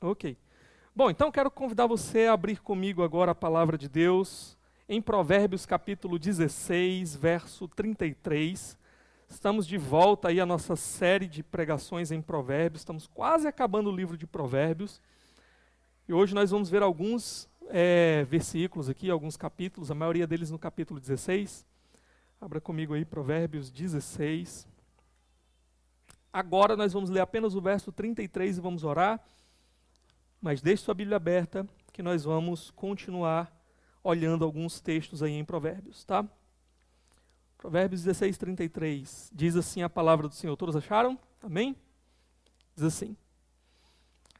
Ok. Bom, então quero convidar você a abrir comigo agora a palavra de Deus em Provérbios capítulo 16, verso 33. Estamos de volta aí à nossa série de pregações em Provérbios, estamos quase acabando o livro de Provérbios. E hoje nós vamos ver alguns versículos aqui, alguns capítulos, a maioria deles no capítulo 16. Abra comigo aí Provérbios 16. Agora nós vamos ler apenas o verso 33 e vamos orar. Mas deixe sua Bíblia aberta, que nós vamos continuar olhando alguns textos aí em Provérbios, tá? Provérbios 16, 33. Diz assim a palavra do Senhor. Todos acharam? Amém? Diz assim: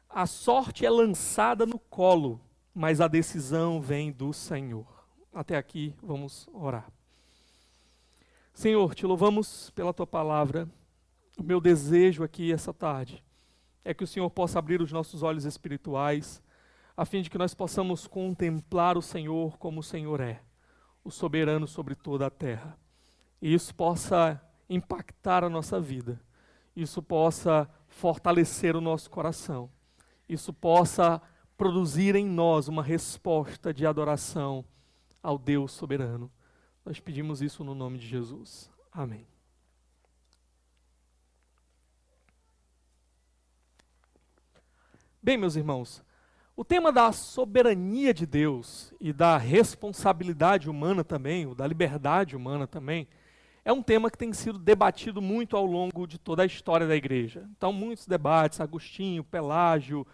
a sorte é lançada no colo, mas a decisão vem do Senhor. Até aqui, vamos orar. Senhor, te louvamos pela tua palavra. O meu desejo aqui essa tarde é que o Senhor possa abrir os nossos olhos espirituais, a fim de que nós possamos contemplar o Senhor como o Senhor é, o soberano sobre toda a terra. E isso possa impactar a nossa vida, isso possa fortalecer o nosso coração, isso possa produzir em nós uma resposta de adoração ao Deus soberano. Nós pedimos isso no nome de Jesus. Amém. Bem, meus irmãos, o tema da soberania de Deus e da responsabilidade humana também, ou da liberdade humana também, é um tema que tem sido debatido muito ao longo de toda a história da igreja. Então, muitos debates, Agostinho, Pelágio,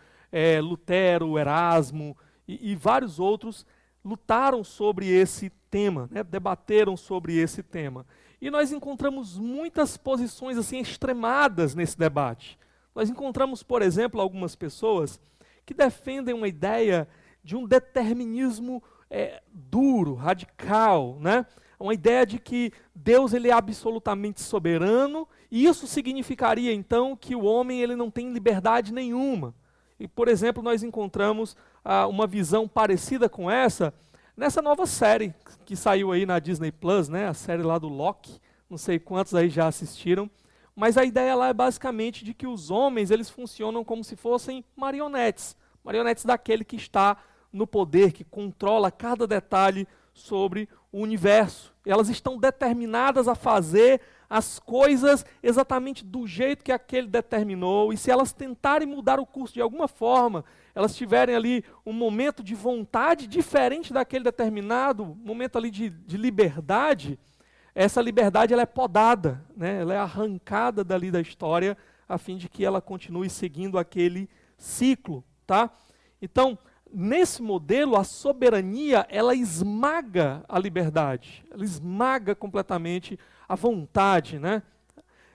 Lutero, Erasmo e vários outros lutaram sobre esse tema, né? Debateram sobre esse tema. E nós encontramos muitas posições assim extremadas nesse debate. Nós encontramos, por exemplo, algumas pessoas que defendem uma ideia de um determinismo duro, radical, né? Uma ideia de que Deus ele é absolutamente soberano, e isso significaria então que o homem ele não tem liberdade nenhuma. E, por exemplo, nós encontramos uma visão parecida com essa nessa nova série que saiu aí na Disney Plus, né? A série lá do Loki, não sei quantos aí já assistiram. Mas a ideia lá é basicamente de que os homens eles funcionam como se fossem marionetes. Marionetes daquele que está no poder, que controla cada detalhe sobre o universo. Elas estão determinadas a fazer as coisas exatamente do jeito que aquele determinou. E se elas tentarem mudar o curso de alguma forma, elas tiverem ali um momento de vontade diferente daquele determinado, momento ali de liberdade, essa liberdade ela é podada, né? Ela é arrancada dali da história, a fim de que ela continue seguindo aquele ciclo, tá? Então, nesse modelo, a soberania, ela esmaga a liberdade, ela esmaga completamente a vontade, né?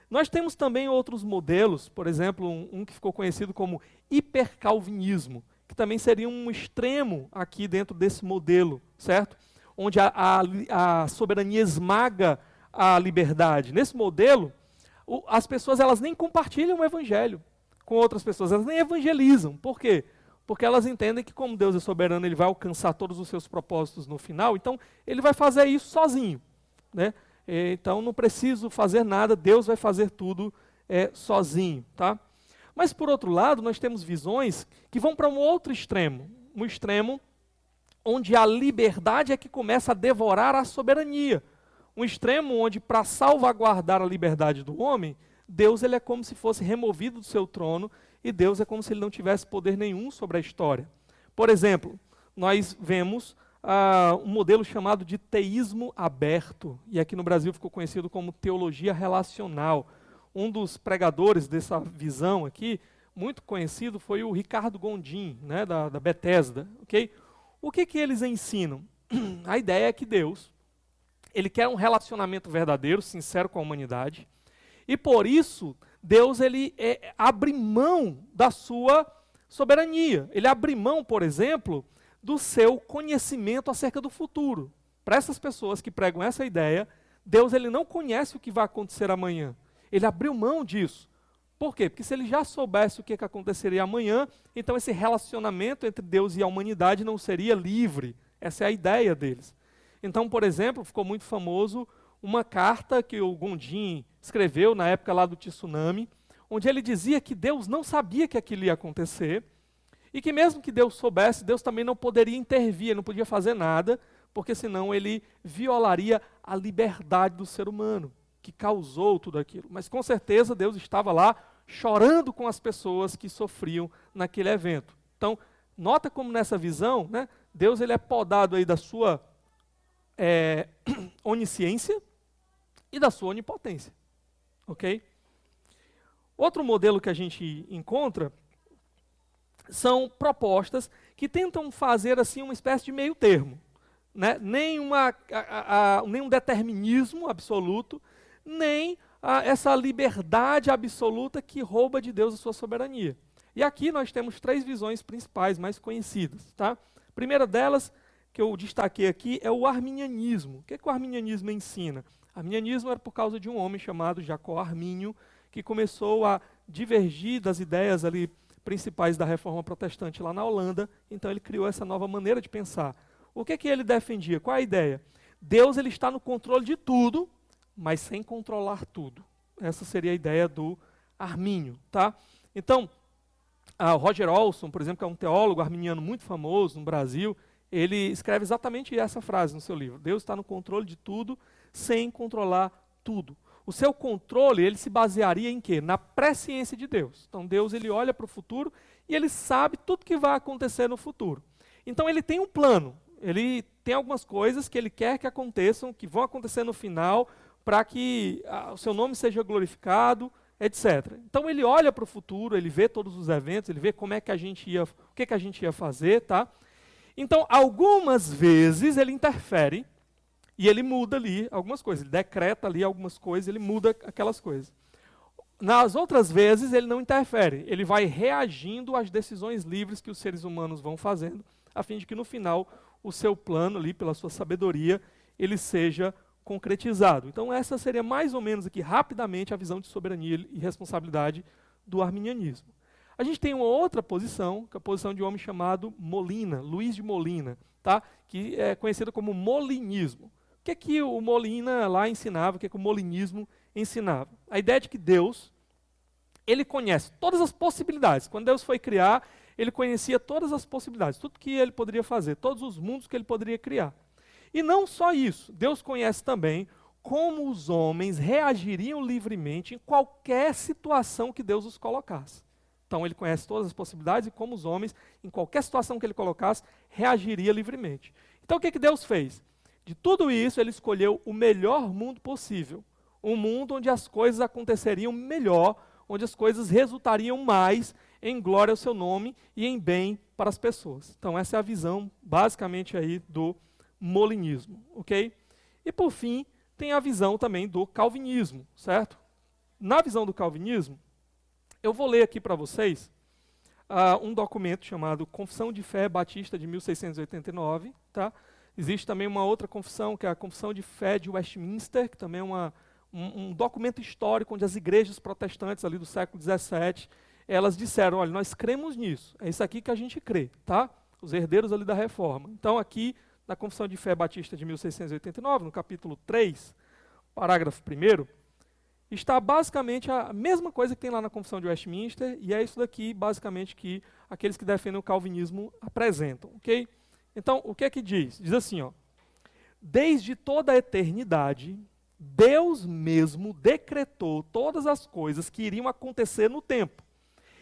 Nós temos também outros modelos, por exemplo, um que ficou conhecido como hipercalvinismo, que também seria um extremo aqui dentro desse modelo, certo? Onde a soberania esmaga a liberdade. Nesse modelo, as pessoas elas nem compartilham o evangelho com outras pessoas, elas nem evangelizam. Por quê? Porque elas entendem que como Deus é soberano, ele vai alcançar todos os seus propósitos no final, então ele vai fazer isso sozinho, né? Então não preciso fazer nada, Deus vai fazer tudo sozinho, tá? Mas por outro lado, nós temos visões que vão para um outro extremo, um extremo onde a liberdade é que começa a devorar a soberania. Um extremo onde, para salvaguardar a liberdade do homem, Deus ele é como se fosse removido do seu trono, e Deus é como se ele não tivesse poder nenhum sobre a história. Por exemplo, nós vemos um modelo chamado de teísmo aberto, e aqui no Brasil ficou conhecido como teologia relacional. Um dos pregadores dessa visão aqui, muito conhecido, foi o Ricardo Gondim, né, da Bethesda, ok? O que eles ensinam? A ideia é que Deus, ele quer um relacionamento verdadeiro, sincero com a humanidade, e por isso, Deus ele abre mão da sua soberania. Ele abre mão, por exemplo, do seu conhecimento acerca do futuro. Para essas pessoas que pregam essa ideia, Deus ele não conhece o que vai acontecer amanhã. Ele abriu mão disso. Por quê? Porque se ele já soubesse o que aconteceria amanhã, então esse relacionamento entre Deus e a humanidade não seria livre. Essa é a ideia deles. Então, por exemplo, ficou muito famoso uma carta que o Gondim escreveu na época lá do tsunami, onde ele dizia que Deus não sabia que aquilo ia acontecer, E que mesmo que Deus soubesse, Deus também não poderia intervir, ele não podia fazer nada, porque senão ele violaria a liberdade do ser humano, que causou tudo aquilo. Mas com certeza Deus estava lá chorando com as pessoas que sofriam naquele evento. Então, nota como nessa visão, né, Deus ele é podado aí da sua onisciência e da sua onipotência. Ok? Outro modelo que a gente encontra são propostas que tentam fazer assim uma espécie de meio termo. Né? Nem um determinismo absoluto, nem essa liberdade absoluta que rouba de Deus a sua soberania. E aqui nós temos 3 visões principais, mais conhecidas. Tá? A primeira delas, que eu destaquei aqui, é o arminianismo. O que o arminianismo ensina? O arminianismo era por causa de um homem chamado Jacó Arminio, que começou a divergir das ideias ali principais da reforma protestante lá na Holanda, então ele criou essa nova maneira de pensar. O que ele defendia? Qual a ideia? Deus ele está no controle de tudo, mas sem controlar tudo. Essa seria a ideia do Armínio. Tá? Então, o Roger Olson, por exemplo, que é um teólogo arminiano muito famoso no Brasil, ele escreve exatamente essa frase no seu livro. Deus está no controle de tudo, sem controlar tudo. O seu controle, ele se basearia em quê? Na presciência de Deus. Então Deus ele olha para o futuro e ele sabe tudo que vai acontecer no futuro. Então ele tem um plano, ele tem algumas coisas que ele quer que aconteçam, que vão acontecer no final, para que o seu nome seja glorificado, etc. Então ele olha para o futuro, ele vê todos os eventos, ele vê como é que a gente ia, o que a gente ia fazer, tá? Então algumas vezes ele interfere, e ele muda ali algumas coisas, ele decreta ali algumas coisas, ele muda aquelas coisas. Nas outras vezes, ele não interfere, ele vai reagindo às decisões livres que os seres humanos vão fazendo, a fim de que no final, o seu plano ali, pela sua sabedoria, ele seja concretizado. Então essa seria mais ou menos aqui, rapidamente, a visão de soberania e responsabilidade do arminianismo. A gente tem uma outra posição, que é a posição de um homem chamado Molina, Luiz de Molina, tá? Que é conhecido como molinismo. O que o Molina lá ensinava, o que o molinismo ensinava? A ideia de que Deus, ele conhece todas as possibilidades. Quando Deus foi criar, ele conhecia todas as possibilidades, tudo que ele poderia fazer, todos os mundos que ele poderia criar. E não só isso, Deus conhece também como os homens reagiriam livremente em qualquer situação que Deus os colocasse. Então ele conhece todas as possibilidades e como os homens, em qualquer situação que ele colocasse, reagiria livremente. Então o que Deus fez? De tudo isso, ele escolheu o melhor mundo possível. Um mundo onde as coisas aconteceriam melhor, onde as coisas resultariam mais em glória ao seu nome e em bem para as pessoas. Então essa é a visão, basicamente, aí do molinismo, ok? E por fim, tem a visão também do calvinismo, certo? Na visão do calvinismo, eu vou ler aqui para vocês um documento chamado Confissão de Fé Batista de 1689, tá? Existe também uma outra confissão, que é a Confissão de Fé de Westminster, que também é um documento histórico onde as igrejas protestantes ali do século XVII, elas disseram, olha, nós cremos nisso, é isso aqui que a gente crê, tá? Os herdeiros ali da Reforma. Então aqui, na Confissão de Fé Batista de 1689, no capítulo 3, parágrafo 1º, está basicamente a mesma coisa que tem lá na Confissão de Westminster, e é isso daqui, basicamente, que aqueles que defendem o calvinismo apresentam, ok? Então, o que é que diz? Diz assim, ó, desde toda a eternidade, Deus mesmo decretou todas as coisas que iriam acontecer no tempo.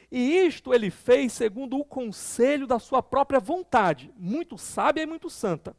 E isto ele fez segundo o conselho da sua própria vontade, muito sábia e muito santa.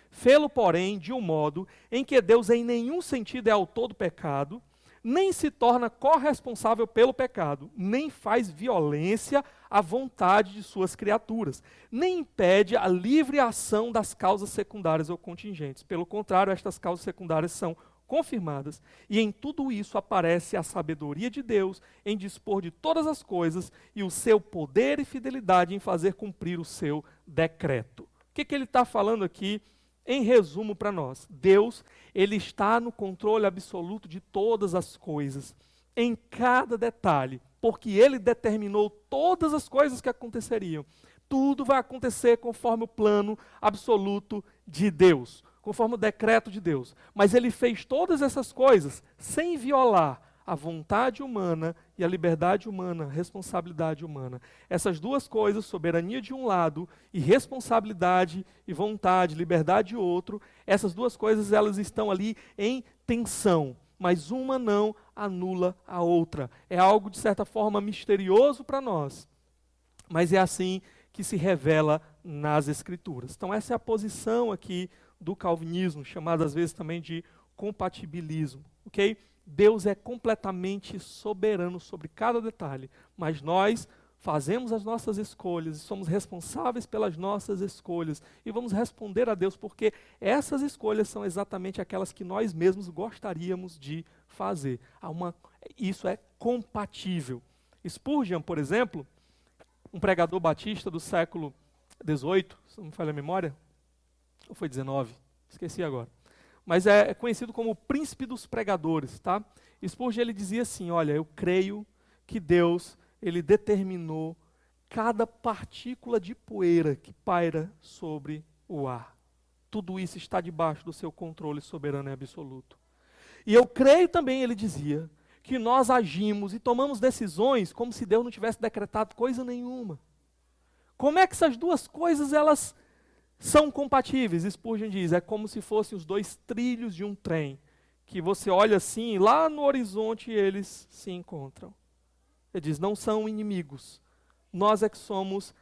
Fê-lo, porém, de um modo em que Deus em nenhum sentido é autor do pecado, nem se torna corresponsável pelo pecado, nem faz violência à vontade de suas criaturas, nem impede a livre ação das causas secundárias ou contingentes. Pelo contrário, estas causas secundárias são confirmadas, e em tudo isso aparece a sabedoria de Deus em dispor de todas as coisas e o seu poder e fidelidade em fazer cumprir o seu decreto. O que ele está falando aqui? Em resumo para nós, Deus, ele está no controle absoluto de todas as coisas, em cada detalhe, porque ele determinou todas as coisas que aconteceriam. Tudo vai acontecer conforme o plano absoluto de Deus, conforme o decreto de Deus. Mas ele fez todas essas coisas sem violar a vontade humana e a liberdade humana, responsabilidade humana. Essas duas coisas, soberania de um lado e responsabilidade e vontade, liberdade de outro, essas duas coisas elas estão ali em tensão, mas uma não anula a outra. É algo de certa forma misterioso para nós, mas é assim que se revela nas Escrituras. Então essa é a posição aqui do calvinismo, chamada às vezes também de compatibilismo, ok? Deus é completamente soberano sobre cada detalhe, mas nós fazemos as nossas escolhas e somos responsáveis pelas nossas escolhas e vamos responder a Deus porque essas escolhas são exatamente aquelas que nós mesmos gostaríamos de fazer. Isso é compatível. Spurgeon, por exemplo, um pregador batista do século XVIII, se não me falha a memória, ou foi XIX, esqueci agora. Mas é conhecido como o príncipe dos pregadores, tá? Spurgeon, ele dizia assim, olha, eu creio que Deus, ele determinou cada partícula de poeira que paira sobre o ar. Tudo isso está debaixo do seu controle soberano e absoluto. E eu creio também, ele dizia, que nós agimos e tomamos decisões como se Deus não tivesse decretado coisa nenhuma. Como é que essas duas coisas, elas são compatíveis? Spurgeon diz, é como se fossem os dois trilhos de um trem, que você olha assim, lá no horizonte eles se encontram. Ele diz, não são inimigos, nós é que somos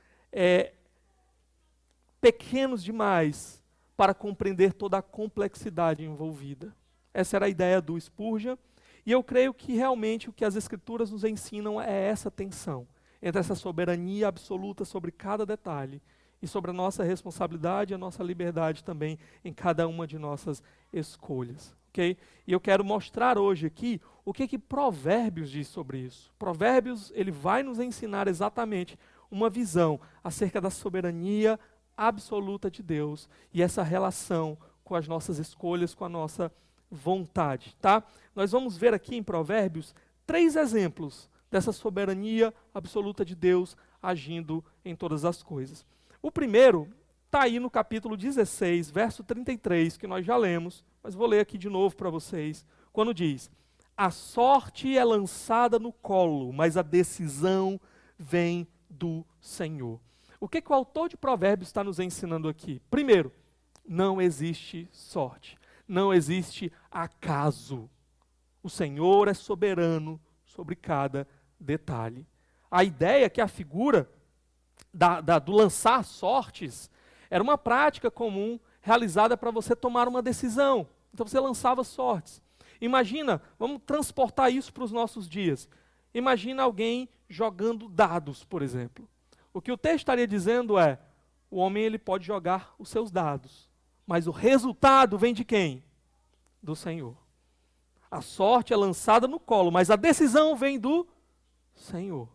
pequenos demais para compreender toda a complexidade envolvida. Essa era a ideia do Spurgeon, e eu creio que realmente o que as Escrituras nos ensinam é essa tensão, entre essa soberania absoluta sobre cada detalhe, e sobre a nossa responsabilidade e a nossa liberdade também em cada uma de nossas escolhas. Okay? E eu quero mostrar hoje aqui o que Provérbios diz sobre isso. Provérbios, ele vai nos ensinar exatamente uma visão acerca da soberania absoluta de Deus e essa relação com as nossas escolhas, com a nossa vontade. Tá? Nós vamos ver aqui em Provérbios 3 exemplos dessa soberania absoluta de Deus agindo em todas as coisas. O primeiro está aí no capítulo 16, verso 33, que nós já lemos, mas vou ler aqui de novo para vocês, quando diz, a sorte é lançada no colo, mas a decisão vem do Senhor. O que o autor de Provérbios está nos ensinando aqui? Primeiro, não existe sorte, não existe acaso. O Senhor é soberano sobre cada detalhe. A ideia é que a figura do lançar sortes era uma prática comum realizada para você tomar uma decisão. Então você lançava sortes. Imagina, vamos transportar isso para os nossos dias. Imagina alguém jogando dados, por exemplo. O que o texto estaria dizendo é, o homem ele pode jogar os seus dados, mas o resultado vem de quem? Do Senhor. A sorte é lançada no colo, mas a decisão vem do Senhor.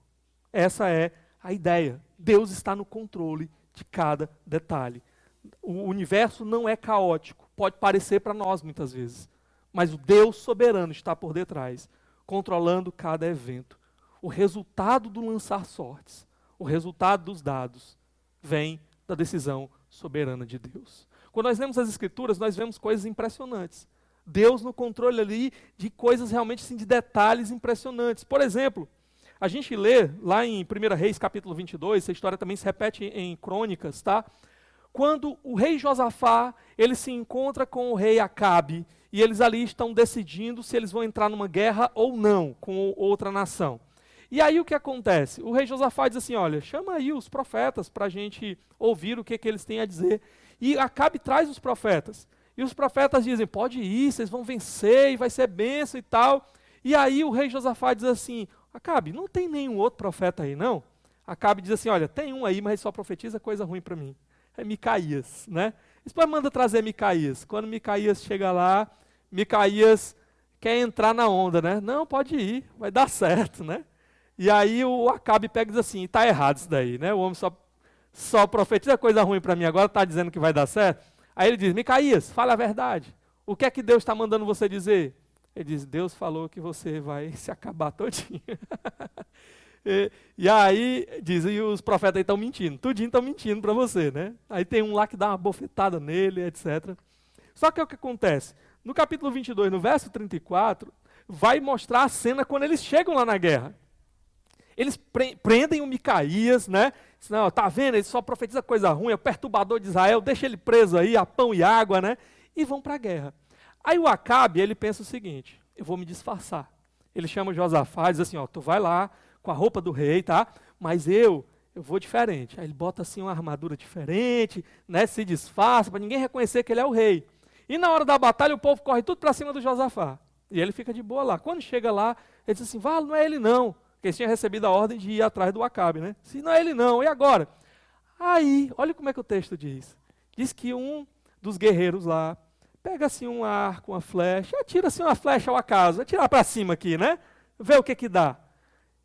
Essa é a ideia. Deus está no controle de cada detalhe. O universo não é caótico, pode parecer para nós muitas vezes, mas o Deus soberano está por detrás, controlando cada evento. O resultado do lançar sortes, o resultado dos dados, vem da decisão soberana de Deus. Quando nós lemos as Escrituras, nós vemos coisas impressionantes. Deus no controle ali de coisas realmente assim, de detalhes impressionantes. Por exemplo, a gente lê lá em 1 Reis capítulo 22, essa história também se repete em Crônicas, tá? Quando o rei Josafá, ele se encontra com o rei Acabe, e eles ali estão decidindo se eles vão entrar numa guerra ou não com outra nação. E aí o que acontece? O rei Josafá diz assim, olha, chama aí os profetas para a gente ouvir o que eles têm a dizer. E Acabe traz os profetas. E os profetas dizem, pode ir, vocês vão vencer, e vai ser bênção e tal. E aí o rei Josafá diz assim, Acabe, não tem nenhum outro profeta aí, não? Acabe diz assim, olha, tem um aí, mas só profetiza coisa ruim para mim. É Micaías, né? Depois manda trazer Micaías. Quando Micaías chega lá, Micaías quer entrar na onda, né? Não, pode ir, vai dar certo, né? E aí o Acabe pega e diz assim, está errado isso daí, né? O homem só profetiza coisa ruim para mim, agora está dizendo que vai dar certo. Aí ele diz, Micaías, fala a verdade. O que é que Deus está mandando você dizer? Ele diz, Deus falou que você vai se acabar todinho. e aí, diz, e os profetas aí estão mentindo, tudinho estão mentindo para você, né? Aí tem um lá que dá uma bofetada nele, etc. Só que o que acontece? No capítulo 22, no verso 34, vai mostrar a cena quando eles chegam lá na guerra. Eles prendem o Micaías, né? Não, tá vendo? Ele só profetiza coisa ruim, é o perturbador de Israel, deixa ele preso aí, a pão e água, né? E vão para a guerra. Aí o Acabe, ele pensa o seguinte: eu vou me disfarçar. Ele chama Josafá e diz assim: ó, tu vai lá com a roupa do rei, tá? Mas eu vou diferente. Aí ele bota assim uma armadura diferente, né? Se disfarça para ninguém reconhecer que ele é o rei. E na hora da batalha o povo corre tudo para cima do Josafá. E ele fica de boa lá. Quando chega lá, ele diz assim: vale, não é ele não. Porque eles tinham recebido a ordem de ir atrás do Acabe, né? Se não é ele não, e agora? Aí, olha como é que o texto diz. Diz que um dos guerreiros lá pega assim um arco, uma flecha, atira assim uma flecha ao acaso, atira para cima aqui, né? Vê o que que dá.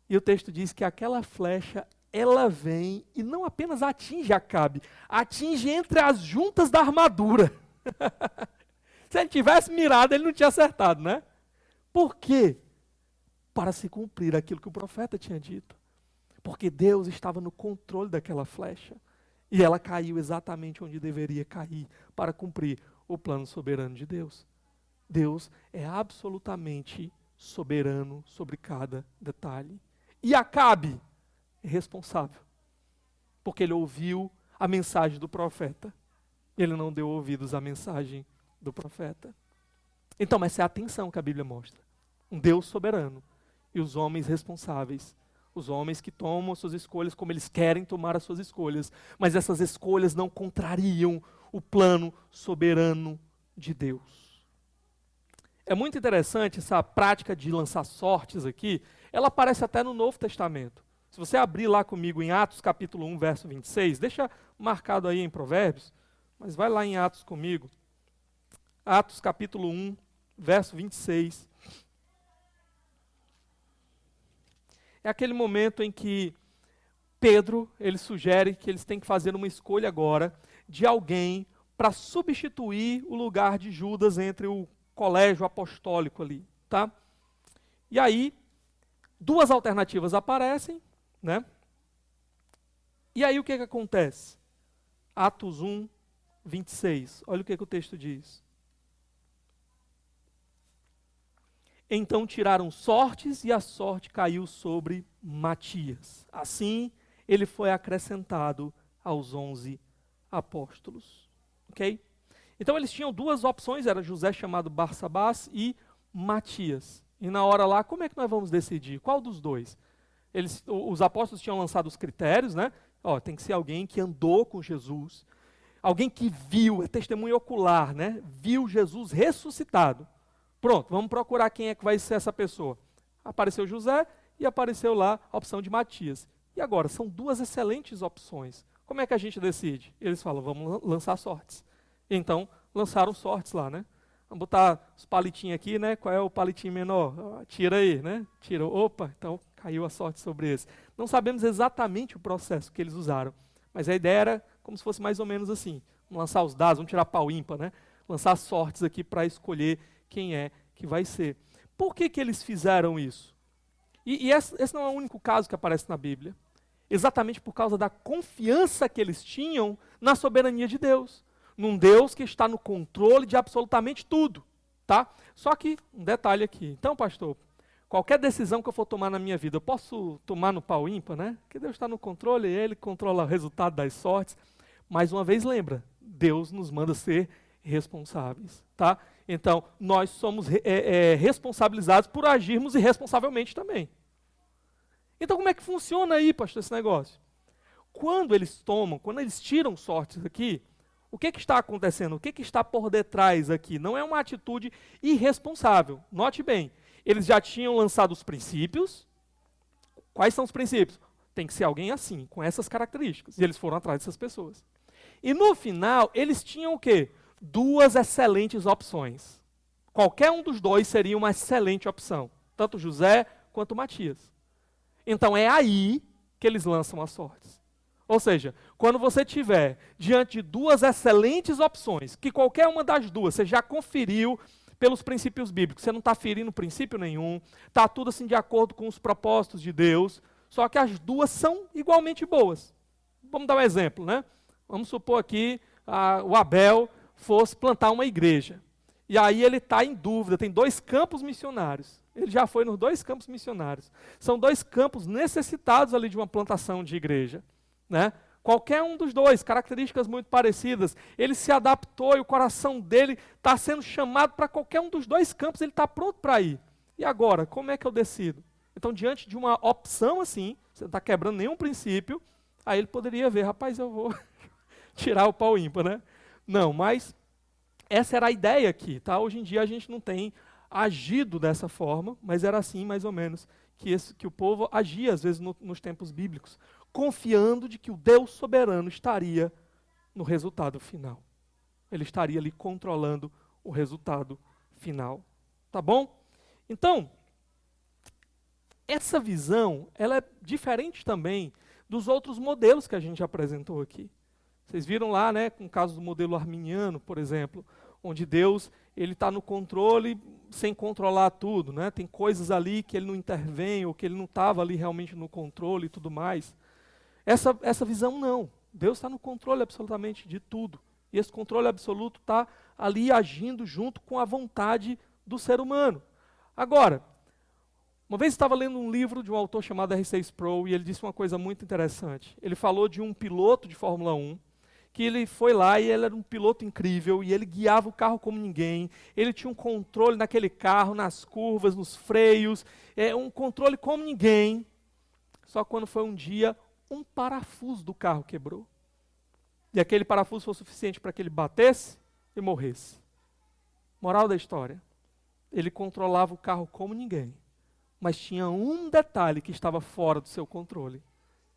E o texto diz que aquela flecha, ela vem e não apenas atinge Acabe, atinge entre as juntas da armadura. Se ele tivesse mirado, ele não tinha acertado, né? Por quê? Para se cumprir aquilo que o profeta tinha dito. Porque Deus estava no controle daquela flecha. E ela caiu exatamente onde deveria cair, para cumprir o plano soberano de Deus. Deus é absolutamente soberano sobre cada detalhe. E Acabe é responsável, porque ele ouviu a mensagem do profeta. Ele não deu ouvidos à mensagem do profeta. Então, essa é a tensão que a Bíblia mostra. Um Deus soberano e os homens responsáveis. Os homens que tomam as suas escolhas como eles querem tomar as suas escolhas, mas essas escolhas não contrariam o plano soberano de Deus. É muito interessante essa prática de lançar sortes aqui, ela aparece até no Novo Testamento. Se você abrir lá comigo em Atos capítulo 1, verso 26, deixa marcado aí em Provérbios, mas vai lá em Atos comigo. Atos capítulo 1, verso 26. É aquele momento em que Pedro, ele sugere que eles têm que fazer uma escolha agora de alguém para substituir o lugar de Judas entre o colégio apostólico ali, tá? E aí, duas alternativas aparecem, né? E aí o que acontece? Atos 1, 26. Olha o que o texto diz. Então tiraram sortes e a sorte caiu sobre Matias. Assim, ele foi acrescentado aos 11 apóstolos. Ok? Então eles tinham duas opções, era José chamado Barsabás e Matias. E na hora lá, como é que nós vamos decidir? Qual dos dois? Os apóstolos tinham lançado os critérios, né? Ó, tem que ser alguém que andou com Jesus, alguém que viu, é testemunho ocular, né? Viu Jesus ressuscitado. Pronto, vamos procurar quem é que vai ser essa pessoa. Apareceu José e apareceu lá a opção de Matias. E agora, são duas excelentes opções. Como é que a gente decide? Eles falam, vamos lançar sortes. Então, lançaram sortes lá, né? Vamos botar os palitinhos aqui, né? Qual é o palitinho menor? Tira aí, né? Tira. Opa, então caiu a sorte sobre esse. Não sabemos exatamente o processo que eles usaram, mas a ideia era como se fosse mais ou menos assim. Vamos lançar os dados, vamos tirar pau ímpar, né? Lançar sortes aqui para escolher quem é que vai ser. Por que eles fizeram isso? E esse não é o único caso que aparece na Bíblia. Exatamente por causa da confiança que eles tinham na soberania de Deus. Num Deus que está no controle de absolutamente tudo. Tá? Só que, um detalhe aqui. Então, pastor, qualquer decisão que eu for tomar na minha vida, eu posso tomar no pau ímpar, né? Porque Deus está no controle, Ele controla o resultado das sortes. Mais uma vez, lembra, Deus nos manda ser responsáveis, tá? Então, nós somos responsabilizados por agirmos irresponsavelmente também. Então, como é que funciona aí, pastor, esse negócio? Quando eles tiram sortes aqui, o que está acontecendo? O que está por detrás aqui? Não é uma atitude irresponsável. Note bem, eles já tinham lançado os princípios. Quais são os princípios? Tem que ser alguém assim, com essas características. E eles foram atrás dessas pessoas. E no final, eles tinham o quê? Duas excelentes opções. Qualquer um dos dois seria uma excelente opção. Tanto José quanto Matias. Então é aí que eles lançam as sortes. Ou seja, quando você tiver diante de duas excelentes opções, que qualquer uma das duas você já conferiu pelos princípios bíblicos, você não está ferindo princípio nenhum, está tudo assim de acordo com os propósitos de Deus, só que as duas são igualmente boas. Vamos dar um exemplo, né? Vamos supor aqui o Abel fosse plantar uma igreja. E aí ele está em dúvida, tem dois campos missionários. Ele já foi nos 2 campos missionários. São 2 campos necessitados ali de uma plantação de igreja, né? Qualquer um dos 2, características muito parecidas. Ele se adaptou e o coração dele está sendo chamado para qualquer um dos 2 campos, ele está pronto para ir. E agora, como é que eu decido? Então, diante de uma opção assim, você não está quebrando nenhum princípio, aí ele poderia ver, rapaz, eu vou tirar o pau ímpar, né? Não, mas essa era a ideia aqui, tá? Hoje em dia a gente não tem agido dessa forma, mas era assim mais ou menos que o povo agia às vezes nos tempos bíblicos, confiando de que o Deus soberano estaria no resultado final. Ele estaria ali controlando o resultado final. Tá bom? Então, essa visão, ela é diferente também dos outros modelos que a gente apresentou aqui. Vocês viram lá, né, com o caso do modelo arminiano, por exemplo, onde Deus ele está no controle sem controlar tudo, né? Tem coisas ali que ele não intervém ou que ele não estava ali realmente no controle e tudo mais. Essa visão não. Deus está no controle absolutamente de tudo. E esse controle absoluto está ali agindo junto com a vontade do ser humano. Agora, uma vez estava lendo um livro de um autor chamado R6 Pro e ele disse uma coisa muito interessante. Ele falou de um piloto de Fórmula 1 que ele foi lá e ele era um piloto incrível e ele guiava o carro como ninguém. Ele tinha um controle naquele carro, nas curvas, nos freios, um controle como ninguém. Só que quando foi um dia, um parafuso do carro quebrou. E aquele parafuso foi suficiente para que ele batesse e morresse. Moral da história, ele controlava o carro como ninguém, mas tinha um detalhe que estava fora do seu controle.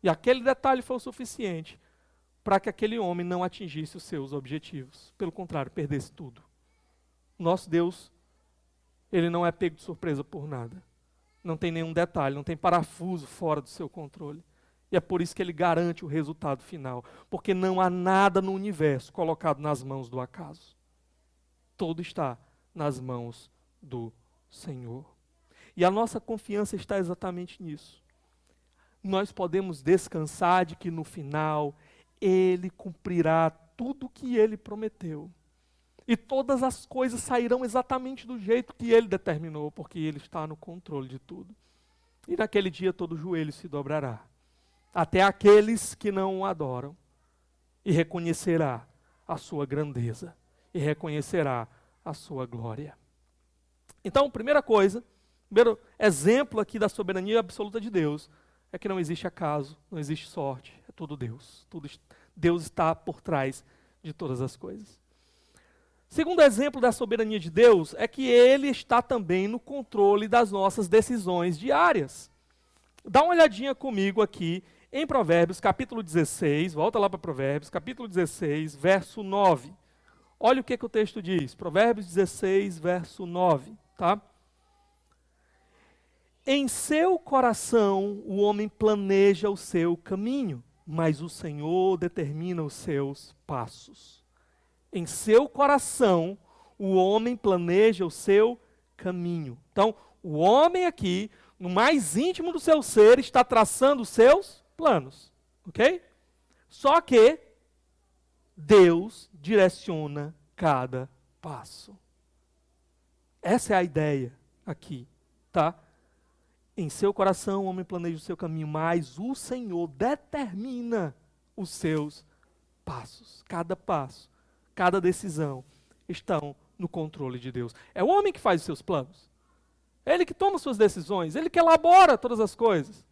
E aquele detalhe foi o suficiente para que aquele homem não atingisse os seus objetivos. Pelo contrário, perdesse tudo. Nosso Deus, ele não é pego de surpresa por nada. Não tem nenhum detalhe, não tem parafuso fora do seu controle. E é por isso que ele garante o resultado final. Porque não há nada no universo colocado nas mãos do acaso. Tudo está nas mãos do Senhor. E a nossa confiança está exatamente nisso. Nós podemos descansar de que no final Ele cumprirá tudo o que Ele prometeu. E todas as coisas sairão exatamente do jeito que Ele determinou, porque Ele está no controle de tudo. E naquele dia todo joelho se dobrará, até aqueles que não o adoram, e reconhecerá a sua grandeza, e reconhecerá a sua glória. Então, primeira coisa, primeiro exemplo aqui da soberania absoluta de Deus, é que não existe acaso, não existe sorte, é tudo Deus. Deus está por trás de todas as coisas. Segundo exemplo da soberania de Deus é que Ele está também no controle das nossas decisões diárias. Dá uma olhadinha comigo aqui em Provérbios, capítulo 16, volta lá para Provérbios, capítulo 16, verso 9. Olha o que o texto diz, Provérbios 16, verso 9, tá? Em seu coração o homem planeja o seu caminho, mas o Senhor determina os seus passos. Em seu coração o homem planeja o seu caminho. Então, o homem aqui, no mais íntimo do seu ser, está traçando os seus planos, ok? Só que Deus direciona cada passo. Essa é a ideia aqui, tá? Em seu coração o homem planeja o seu caminho, mas o Senhor determina os seus passos. Cada passo, cada decisão estão no controle de Deus. É o homem que faz os seus planos. É Ele que toma suas decisões, Ele que elabora todas as coisas.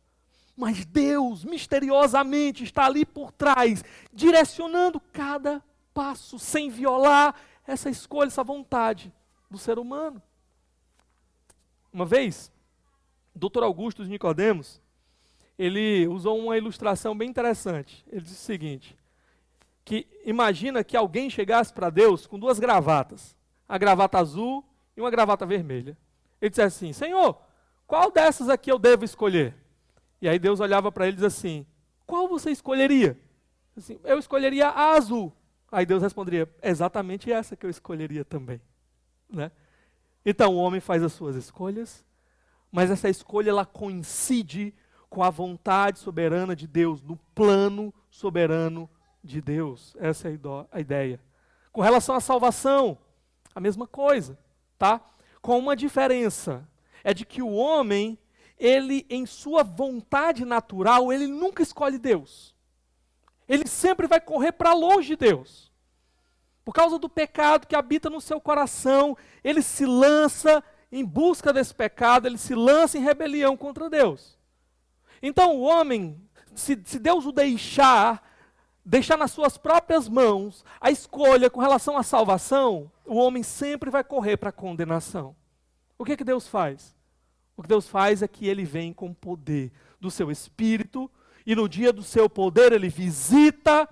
Mas Deus, misteriosamente, está ali por trás, direcionando cada passo, sem violar essa escolha, essa vontade do ser humano. Uma vez, Dr. Augusto de Nicodemos, ele usou uma ilustração bem interessante. Ele disse o seguinte, que imagina que alguém chegasse para Deus com 2 gravatas, a gravata azul e uma gravata vermelha. Ele disse assim, Senhor, qual dessas aqui eu devo escolher? E aí Deus olhava para ele e dizia assim, qual você escolheria? Assim, eu escolheria a azul. Aí Deus responderia, exatamente essa que eu escolheria também. Né? Então o homem faz as suas escolhas, mas essa escolha ela coincide com a vontade soberana de Deus, no plano soberano de Deus. Essa é a ideia. Com relação à salvação, a mesma coisa, tá? Com uma diferença. é de que o homem, ele em sua vontade natural, ele nunca escolhe Deus. Ele sempre vai correr para longe de Deus. Por causa do pecado que habita no seu coração, ele se lança em busca desse pecado, ele se lança em rebelião contra Deus. Então o homem, se Deus o deixar nas suas próprias mãos a escolha com relação à salvação, o homem sempre vai correr para a condenação. O que Deus faz? O que Deus faz é que ele vem com o poder do seu Espírito, e no dia do seu poder ele visita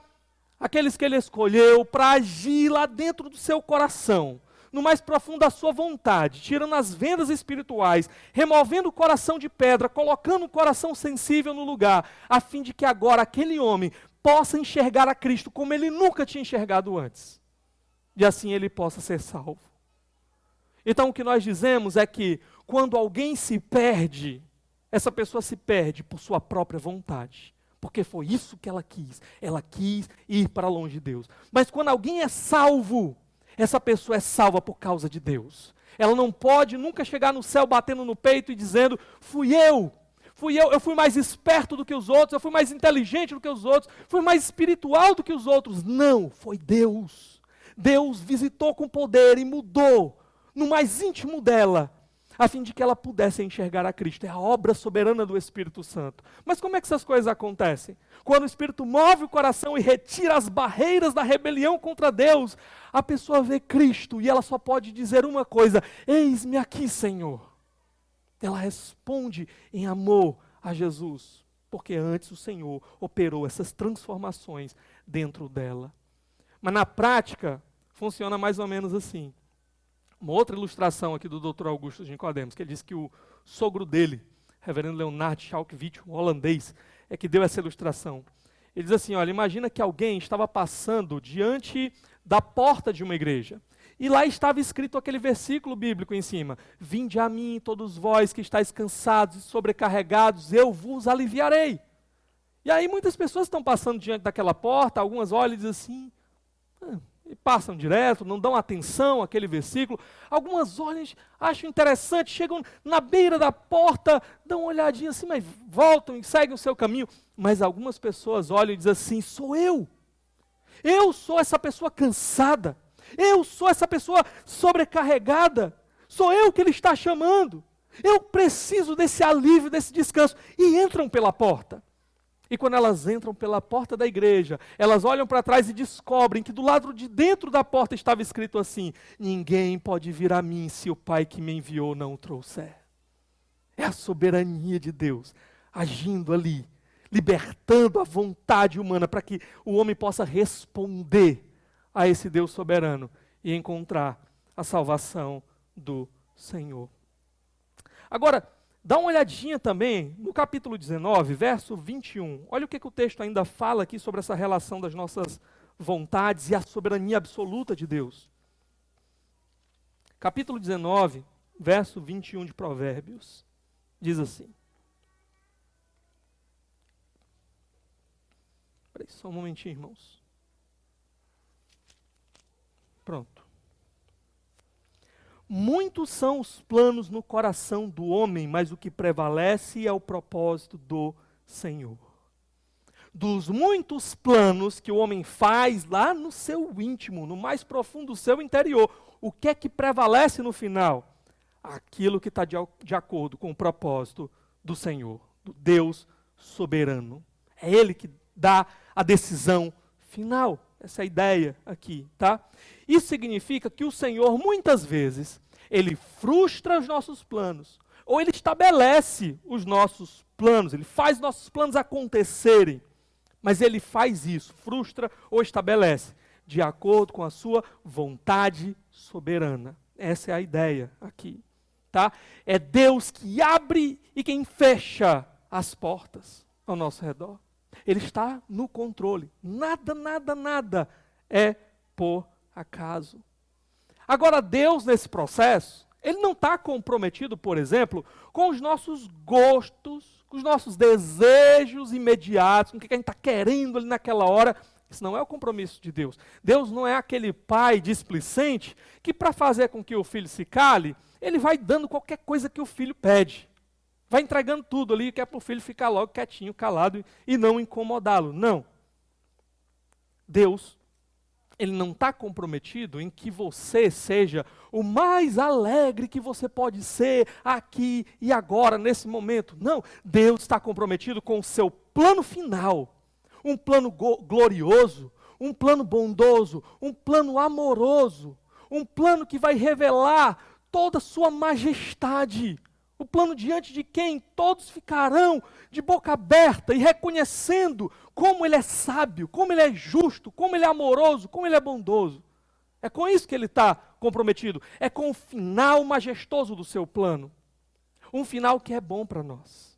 aqueles que ele escolheu para agir lá dentro do seu coração, no mais profundo da sua vontade, tirando as vendas espirituais, removendo o coração de pedra, colocando o coração sensível no lugar, a fim de que agora aquele homem possa enxergar a Cristo como ele nunca tinha enxergado antes, e assim ele possa ser salvo. Então o que nós dizemos é que quando alguém se perde, essa pessoa se perde por sua própria vontade, porque foi isso que ela quis ir para longe de Deus. Mas quando alguém é salvo, essa pessoa é salva por causa de Deus. Ela não pode nunca chegar no céu batendo no peito e dizendo, eu fui mais esperto do que os outros, eu fui mais inteligente do que os outros, fui mais espiritual do que os outros. Não, foi Deus. Deus visitou com poder e mudou no mais íntimo dela, a fim de que ela pudesse enxergar a Cristo. É a obra soberana do Espírito Santo. Mas como é que essas coisas acontecem? Quando o Espírito move o coração e retira as barreiras da rebelião contra Deus, a pessoa vê Cristo e ela só pode dizer uma coisa: eis-me aqui, Senhor. Ela responde em amor a Jesus, porque antes o Senhor operou essas transformações dentro dela. Mas na prática, funciona mais ou menos assim. Uma outra ilustração aqui do Dr. Augusto de Nicodemos, que ele disse que o sogro dele, reverendo Leonard Schalkwijk, um holandês, é que deu essa ilustração. Ele diz assim, olha, imagina que alguém estava passando diante da porta de uma igreja, e lá estava escrito aquele versículo bíblico em cima: vinde a mim, todos vós que estáis cansados e sobrecarregados, eu vos aliviarei. E aí muitas pessoas estão passando diante daquela porta, algumas olham e dizem assim, e passam direto, não dão atenção àquele versículo. Algumas olham, acham interessante, chegam na beira da porta, dão uma olhadinha assim, mas voltam e seguem o seu caminho. Mas algumas pessoas olham e dizem assim, sou eu. Eu sou essa pessoa cansada. Eu sou essa pessoa sobrecarregada. Sou eu que ele está chamando. Eu preciso desse alívio, desse descanso. E entram pela porta. E quando elas entram pela porta da igreja, elas olham para trás e descobrem que do lado de dentro da porta estava escrito assim: ninguém pode vir a mim se o Pai que me enviou não o trouxer. É a soberania de Deus agindo ali, libertando a vontade humana para que o homem possa responder a esse Deus soberano e encontrar a salvação do Senhor. Agora, dá uma olhadinha também no capítulo 19, verso 21. Olha o que o texto ainda fala aqui sobre essa relação das nossas vontades e a soberania absoluta de Deus. Capítulo 19, verso 21 de Provérbios. Diz assim. Espera aí, só um momentinho, irmãos. Pronto. Muitos são os planos no coração do homem, mas o que prevalece é o propósito do Senhor. Dos muitos planos que o homem faz lá no seu íntimo, no mais profundo do seu interior, o que é que prevalece no final? Aquilo que está de acordo com o propósito do Senhor, do Deus soberano. É Ele que dá a decisão final. Essa é a ideia aqui, tá? Isso significa que o Senhor, muitas vezes, Ele frustra os nossos planos, ou Ele estabelece os nossos planos, Ele faz nossos planos acontecerem, mas Ele faz isso, frustra ou estabelece, de acordo com a sua vontade soberana. Essa é a ideia aqui, tá? É Deus que abre e quem fecha as portas ao nosso redor. Ele está no controle. Nada é por acaso. Agora, Deus, nesse processo, Ele não está comprometido, por exemplo, com os nossos gostos, com os nossos desejos imediatos, com o que a gente está querendo ali naquela hora. Isso não é o compromisso de Deus. Deus não é aquele pai displicente que, para fazer com que o filho se cale, ele vai dando qualquer coisa que o filho pede. Vai entregando tudo ali, que é para o filho ficar logo quietinho, calado e não incomodá-lo. Não. Deus, ele não está comprometido em que você seja o mais alegre que você pode ser aqui e agora, nesse momento. Não, Deus está comprometido com o seu plano final. Um plano glorioso, um plano bondoso, um plano amoroso, um plano que vai revelar toda a sua majestade. O plano diante de quem todos ficarão de boca aberta e reconhecendo como Ele é sábio, como Ele é justo, como Ele é amoroso, como Ele é bondoso. É com isso que Ele está comprometido. É com o final majestoso do seu plano. Um final que é bom para nós.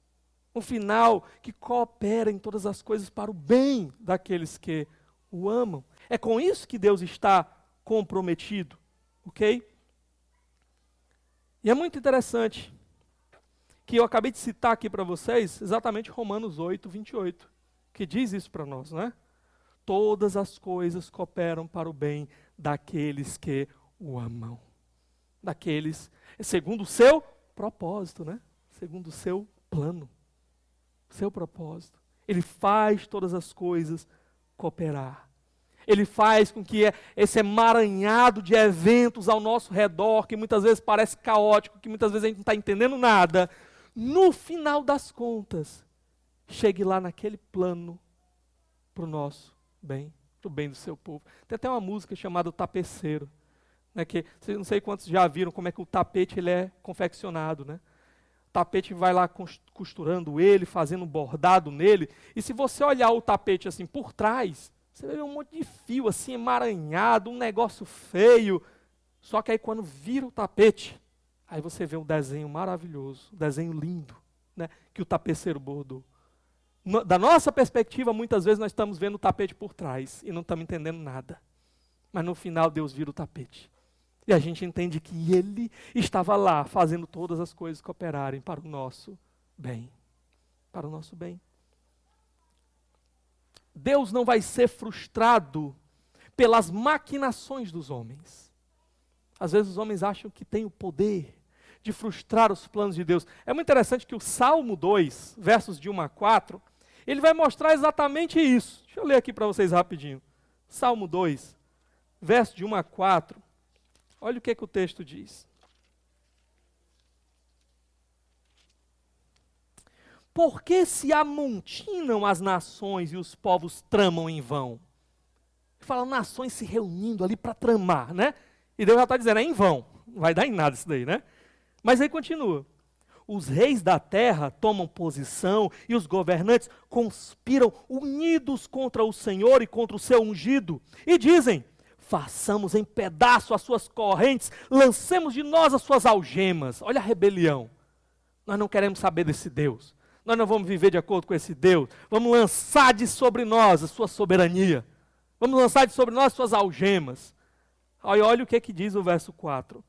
Um final que coopera em todas as coisas para o bem daqueles que o amam. É com isso que Deus está comprometido. Ok? E é muito interessante que eu acabei de citar aqui para vocês, exatamente Romanos 8, 28, que diz isso para nós, né? Todas as coisas cooperam para o bem daqueles que o amam. Daqueles, segundo o seu propósito, né? Segundo o seu plano, seu propósito. Ele faz todas as coisas cooperar. Ele faz com que esse emaranhado de eventos ao nosso redor, que muitas vezes parece caótico, que muitas vezes a gente não está entendendo nada, no final das contas, chegue lá naquele plano para o nosso bem, para o bem do seu povo. Tem até uma música chamada O Tapeceiro, né, que não sei quantos já viram como é que o tapete ele é confeccionado, né? O tapete vai lá costurando ele, fazendo um bordado nele, e se você olhar o tapete assim por trás, você vai ver um monte de fio assim emaranhado, um negócio feio. Só que aí quando vira o tapete, aí você vê um desenho maravilhoso, um desenho lindo, né, que o tapeceiro bordou. Da nossa perspectiva, muitas vezes nós estamos vendo o tapete por trás e não estamos entendendo nada. Mas no final Deus vira o tapete. E a gente entende que Ele estava lá fazendo todas as coisas cooperarem para o nosso bem. Para o nosso bem. Deus não vai ser frustrado pelas maquinações dos homens. Às vezes os homens acham que têm o poder de frustrar os planos de Deus. É muito interessante que o Salmo 2, versos de 1 a 4, ele vai mostrar exatamente isso. Deixa eu ler aqui para vocês rapidinho. Salmo 2, verso de 1 a 4. Olha o que o texto diz. Por que se amontinam as nações e os povos tramam em vão? Ele fala nações se reunindo ali para tramar, né? E Deus já está dizendo, é em vão. Não vai dar em nada isso daí, né? Mas aí continua. Os reis da terra tomam posição e os governantes conspiram unidos contra o Senhor e contra o seu ungido. E dizem, façamos em pedaço as suas correntes, lancemos de nós as suas algemas. Olha a rebelião. Nós não queremos saber desse Deus. Nós não vamos viver de acordo com esse Deus. Vamos lançar de sobre nós a sua soberania. Vamos lançar de sobre nós as suas algemas. Olha o que diz o verso 4.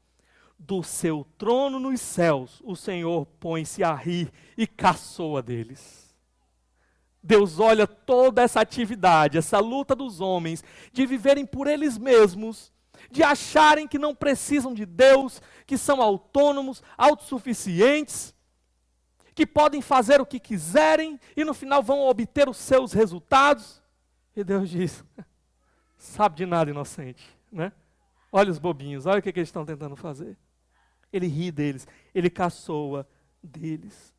Do seu trono nos céus, o Senhor põe-se a rir e caçoa deles. Deus olha toda essa atividade, essa luta dos homens, de viverem por eles mesmos, de acharem que não precisam de Deus, que são autônomos, autossuficientes, que podem fazer o que quiserem e no final vão obter os seus resultados. E Deus diz, sabe de nada, inocente, né? Olha os bobinhos, olha o que eles estão tentando fazer. Ele ri deles, ele caçoa deles.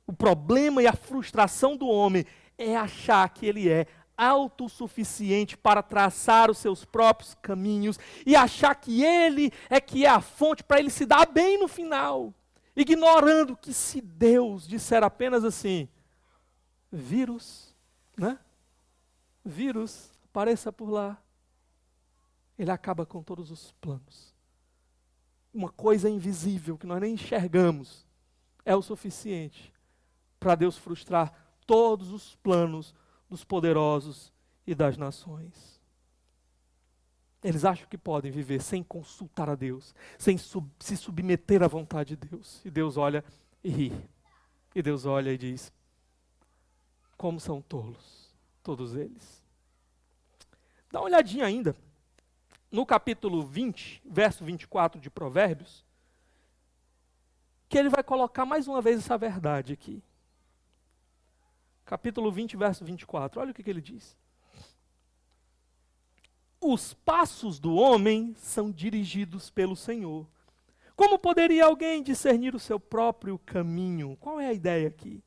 O problema e a frustração do homem é achar que ele é autossuficiente para traçar os seus próprios caminhos e achar que ele é a fonte para ele se dar bem no final. Ignorando que se Deus disser apenas assim, vírus, né? Vírus, apareça por lá. Ele acaba com todos os planos. Uma coisa invisível que nós nem enxergamos é o suficiente para Deus frustrar todos os planos dos poderosos e das nações. Eles acham que podem viver sem consultar a Deus, sem se submeter à vontade de Deus. E Deus olha e ri. E Deus olha e diz, como são tolos, todos eles. Dá uma olhadinha ainda. No capítulo 20, verso 24 de Provérbios, que ele vai colocar mais uma vez essa verdade aqui. Capítulo 20, verso 24. Olha o que ele diz. Os passos do homem são dirigidos pelo Senhor. Como poderia alguém discernir o seu próprio caminho? Qual é a ideia aqui?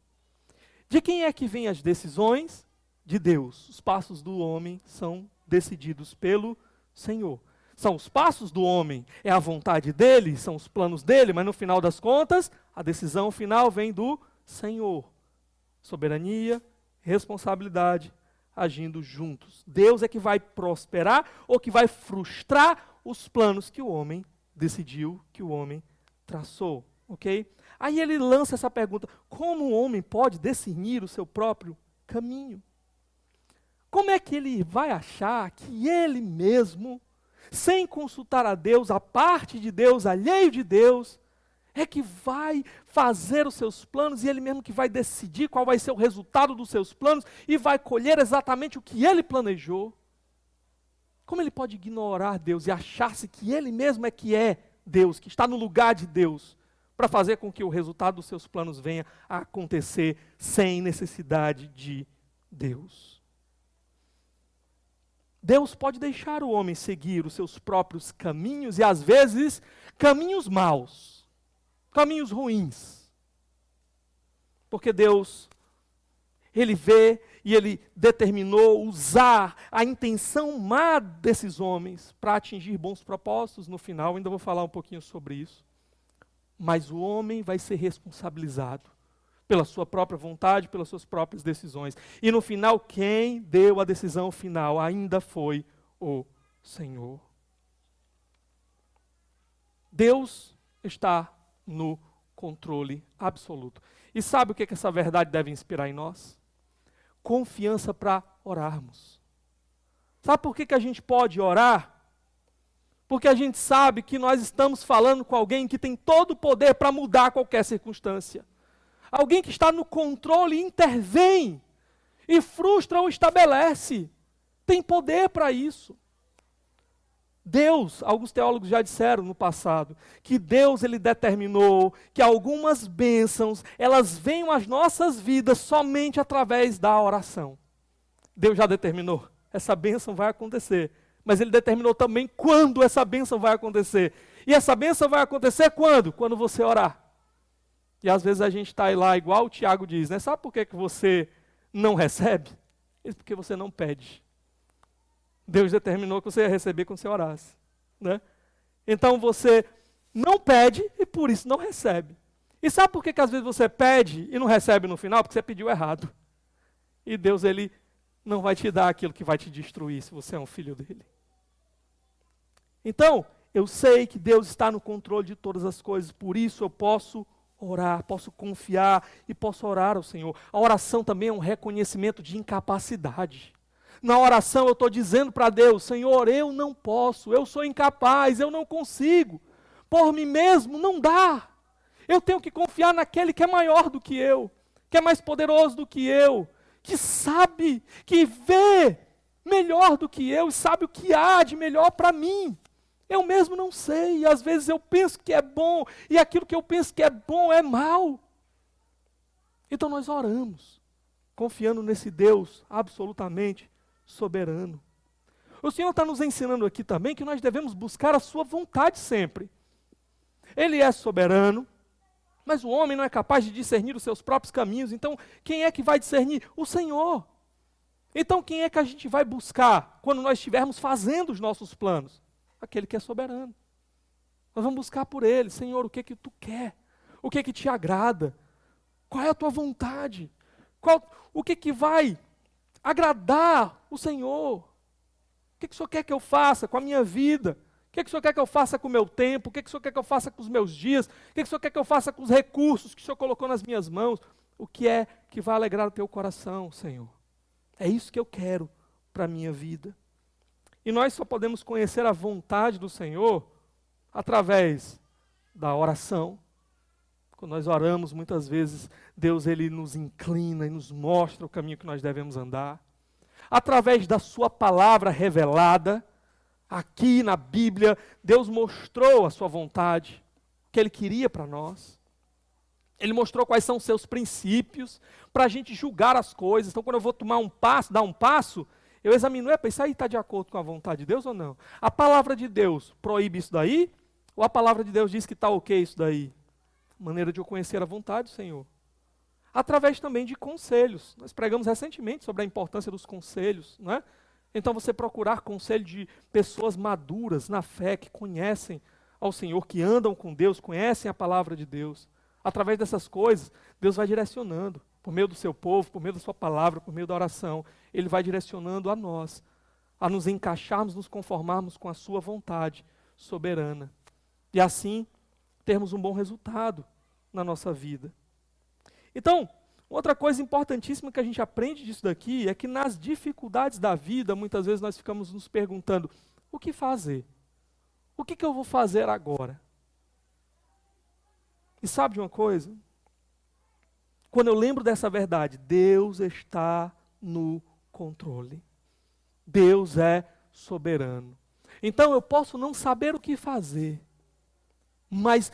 De quem é que vêm as decisões? De Deus. Os passos do homem são decididos pelo Senhor. São os passos do homem, é a vontade dele, são os planos dele, mas no final das contas, a decisão final vem do Senhor. Soberania, responsabilidade, agindo juntos. Deus é que vai prosperar ou que vai frustrar os planos que o homem decidiu, que o homem traçou, ok? Aí ele lança essa pergunta: como o homem pode discernir o seu próprio caminho? Como é que ele vai achar que ele mesmo, sem consultar a Deus, a parte de Deus, alheio de Deus, é que vai fazer os seus planos e ele mesmo que vai decidir qual vai ser o resultado dos seus planos e vai colher exatamente o que ele planejou? Como ele pode ignorar Deus e achar-se que ele mesmo é que é Deus, que está no lugar de Deus, para fazer com que o resultado dos seus planos venha a acontecer sem necessidade de Deus? Deus pode deixar o homem seguir os seus próprios caminhos e às vezes caminhos maus, caminhos ruins. Porque Deus, Ele vê e Ele determinou usar a intenção má desses homens para atingir bons propósitos no final. Ainda vou falar um pouquinho sobre isso. Mas o homem vai ser responsabilizado pela sua própria vontade, pelas suas próprias decisões. E no final, quem deu a decisão final ainda foi o Senhor. Deus está no controle absoluto. E sabe o que essa verdade deve inspirar em nós? Confiança para orarmos. Sabe por que a gente pode orar? Porque a gente sabe que nós estamos falando com alguém que tem todo o poder para mudar qualquer circunstância. Alguém que está no controle e intervém, e frustra ou estabelece. Tem poder para isso. Deus, alguns teólogos já disseram no passado, que Deus ele determinou que algumas bênçãos, elas venham às nossas vidas somente através da oração. Deus já determinou, essa bênção vai acontecer. Mas Ele determinou também quando essa bênção vai acontecer. E essa bênção vai acontecer quando? Quando você orar. E às vezes a gente está lá, igual o Tiago diz, né? Sabe por que você não recebe? É porque você não pede. Deus determinou que você ia receber quando você orasse, né? Então você não pede e por isso não recebe. E sabe por que às vezes você pede e não recebe no final? Porque você pediu errado. E Deus, Ele não vai te dar aquilo que vai te destruir se você é um filho dele. Então, eu sei que Deus está no controle de todas as coisas, por isso eu posso orar, posso confiar e posso orar ao Senhor. A oração também é um reconhecimento de incapacidade. Na oração eu estou dizendo para Deus: Senhor, eu não posso, eu sou incapaz, eu não consigo. Por mim mesmo não dá. Eu tenho que confiar naquele que é maior do que eu, que é mais poderoso do que eu, que sabe, que vê melhor do que eu e sabe o que há de melhor para mim. Eu mesmo não sei, e às vezes eu penso que é bom, e aquilo que eu penso que é bom é mal. Então nós oramos, confiando nesse Deus absolutamente soberano. O Senhor está nos ensinando aqui também que nós devemos buscar a sua vontade sempre. Ele é soberano, mas o homem não é capaz de discernir os seus próprios caminhos, então quem é que vai discernir? O Senhor. Então quem é que a gente vai buscar quando nós estivermos fazendo os nossos planos? Aquele que é soberano. Nós vamos buscar por Ele. Senhor, o que que Tu quer? O que que Te agrada? Qual é a Tua vontade? O que que vai agradar o Senhor? O que que o Senhor quer que eu faça com a minha vida? O que que o Senhor quer que eu faça com o meu tempo? O que que o Senhor quer que eu faça com os meus dias? O que que o Senhor quer que eu faça com os recursos que o Senhor colocou nas minhas mãos? O que é que vai alegrar o Teu coração, Senhor? É isso que eu quero para a minha vida. E nós só podemos conhecer a vontade do Senhor através da oração. Quando nós oramos, muitas vezes, Deus Ele nos inclina e nos mostra o caminho que nós devemos andar. Através da sua palavra revelada, aqui na Bíblia, Deus mostrou a sua vontade, o que Ele queria para nós. Ele mostrou quais são os seus princípios para a gente julgar as coisas. Então, quando eu vou tomar um passo, dar um passo, eu examino, isso aí está de acordo com a vontade de Deus ou não? A palavra de Deus proíbe isso daí? Ou a palavra de Deus diz que está ok isso daí? Maneira de eu conhecer a vontade do Senhor. Através também de conselhos. Nós pregamos recentemente sobre a importância dos conselhos, não é? Então você procurar conselho de pessoas maduras na fé, que conhecem ao Senhor, que andam com Deus, conhecem a palavra de Deus. Através dessas coisas, Deus vai direcionando, por meio do seu povo, por meio da sua palavra, por meio da oração, Ele vai direcionando a nós, a nos encaixarmos, nos conformarmos com a sua vontade soberana. E assim, termos um bom resultado na nossa vida. Então, outra coisa importantíssima que a gente aprende disso daqui é que nas dificuldades da vida, muitas vezes nós ficamos nos perguntando, o que fazer? O que eu vou fazer agora? E sabe de uma coisa? Quando eu lembro dessa verdade, Deus está no controle. Deus é soberano. Então eu posso não saber o que fazer, mas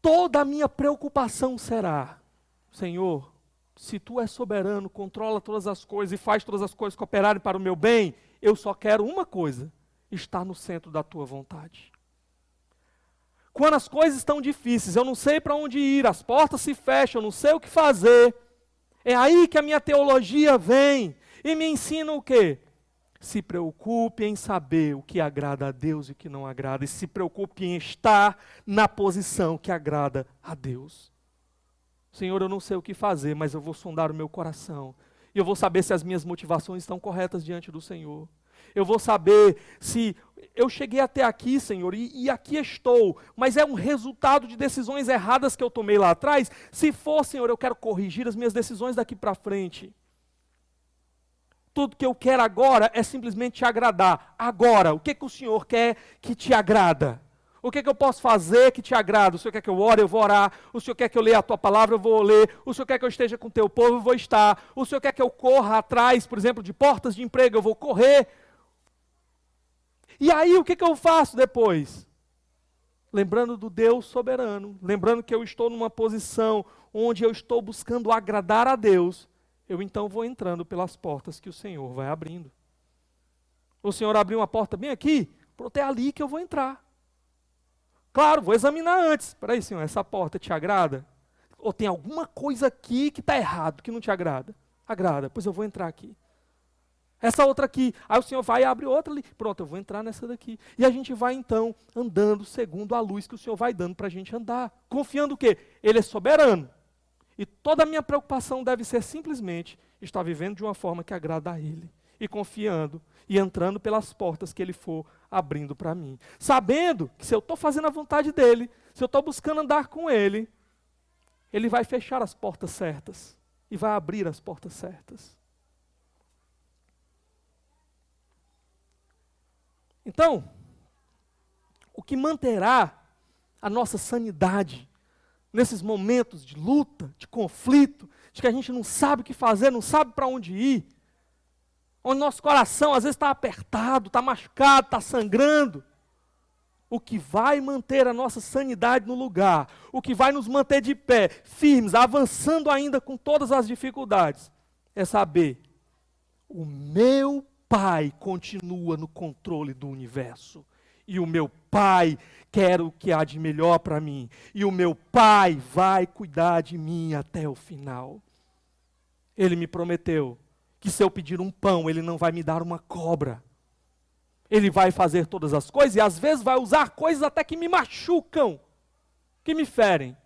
toda a minha preocupação será, Senhor, se Tu és soberano, controla todas as coisas e faz todas as coisas cooperarem para o meu bem, eu só quero uma coisa, estar no centro da Tua vontade. Quando as coisas estão difíceis, eu não sei para onde ir, as portas se fecham, eu não sei o que fazer, é aí que a minha teologia vem e me ensina o quê? Se preocupe em saber o que agrada a Deus e o que não agrada, e se preocupe em estar na posição que agrada a Deus. Senhor, eu não sei o que fazer, mas eu vou sondar o meu coração, e eu vou saber se as minhas motivações estão corretas diante do Senhor. Eu vou saber se eu cheguei até aqui, Senhor, e aqui estou, mas é um resultado de decisões erradas que eu tomei lá atrás. Se for, Senhor, eu quero corrigir as minhas decisões daqui para frente. Tudo que eu quero agora é simplesmente te agradar. Agora, o que o Senhor quer que te agrada? O que eu posso fazer que te agrada? O Senhor quer que eu ore? Eu vou orar. O Senhor quer que eu leia a Tua palavra? Eu vou ler. O Senhor quer que eu esteja com o Teu povo? Eu vou estar. O Senhor quer que eu corra atrás, por exemplo, de portas de emprego? Eu vou correr. E aí, o que eu faço depois? Lembrando do Deus soberano, lembrando que eu estou numa posição onde eu estou buscando agradar a Deus, eu então vou entrando pelas portas que o Senhor vai abrindo. O Senhor abriu uma porta bem aqui, pronto, é ali que eu vou entrar. Claro, vou examinar antes. Espera aí, Senhor, essa porta te agrada? Ou tem alguma coisa aqui que está errado, que não te agrada? Agrada, pois eu vou entrar aqui. Essa outra aqui, aí o Senhor vai e abre outra ali, pronto, eu vou entrar nessa daqui. E a gente vai então andando segundo a luz que o Senhor vai dando para a gente andar. Confiando o quê? Ele é soberano. E toda a minha preocupação deve ser simplesmente estar vivendo de uma forma que agrada a Ele. E confiando e entrando pelas portas que Ele for abrindo para mim. Sabendo que se eu estou fazendo a vontade dEle, se eu estou buscando andar com Ele, Ele vai fechar as portas certas e vai abrir as portas certas. Então, o que manterá a nossa sanidade nesses momentos de luta, de conflito, de que a gente não sabe o que fazer, não sabe para onde ir, onde nosso coração às vezes está apertado, está machucado, está sangrando, o que vai manter a nossa sanidade no lugar, o que vai nos manter de pé, firmes, avançando ainda com todas as dificuldades, é saber, o meu Pai continua no controle do universo. E o meu Pai quer o que há de melhor para mim. E o meu Pai vai cuidar de mim até o final. Ele me prometeu que se eu pedir um pão, Ele não vai me dar uma cobra. Ele vai fazer todas as coisas e às vezes vai usar coisas até que me machucam, que me ferem.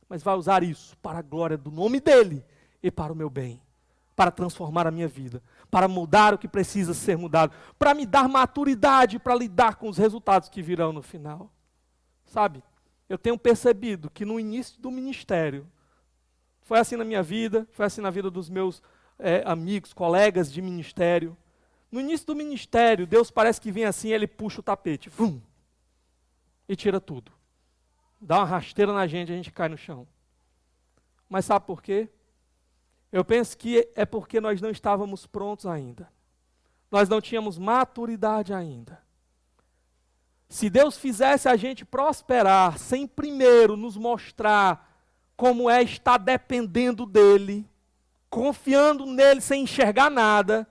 Mas vai usar isso para a glória do nome dEle e para o meu bem. Para transformar a minha vida, para mudar o que precisa ser mudado, para me dar maturidade para lidar com os resultados que virão no final. Sabe, eu tenho percebido que no início do ministério, foi assim na minha vida, foi assim na vida dos meus amigos, colegas de ministério. No início do ministério, Deus parece que vem assim, Ele puxa o tapete, vum, e tira tudo. Dá uma rasteira na gente, a gente cai no chão. Mas sabe por quê? Eu penso que é porque nós não estávamos prontos ainda. Nós não tínhamos maturidade ainda. Se Deus fizesse a gente prosperar sem primeiro nos mostrar como é estar dependendo dele, confiando nele sem enxergar nada,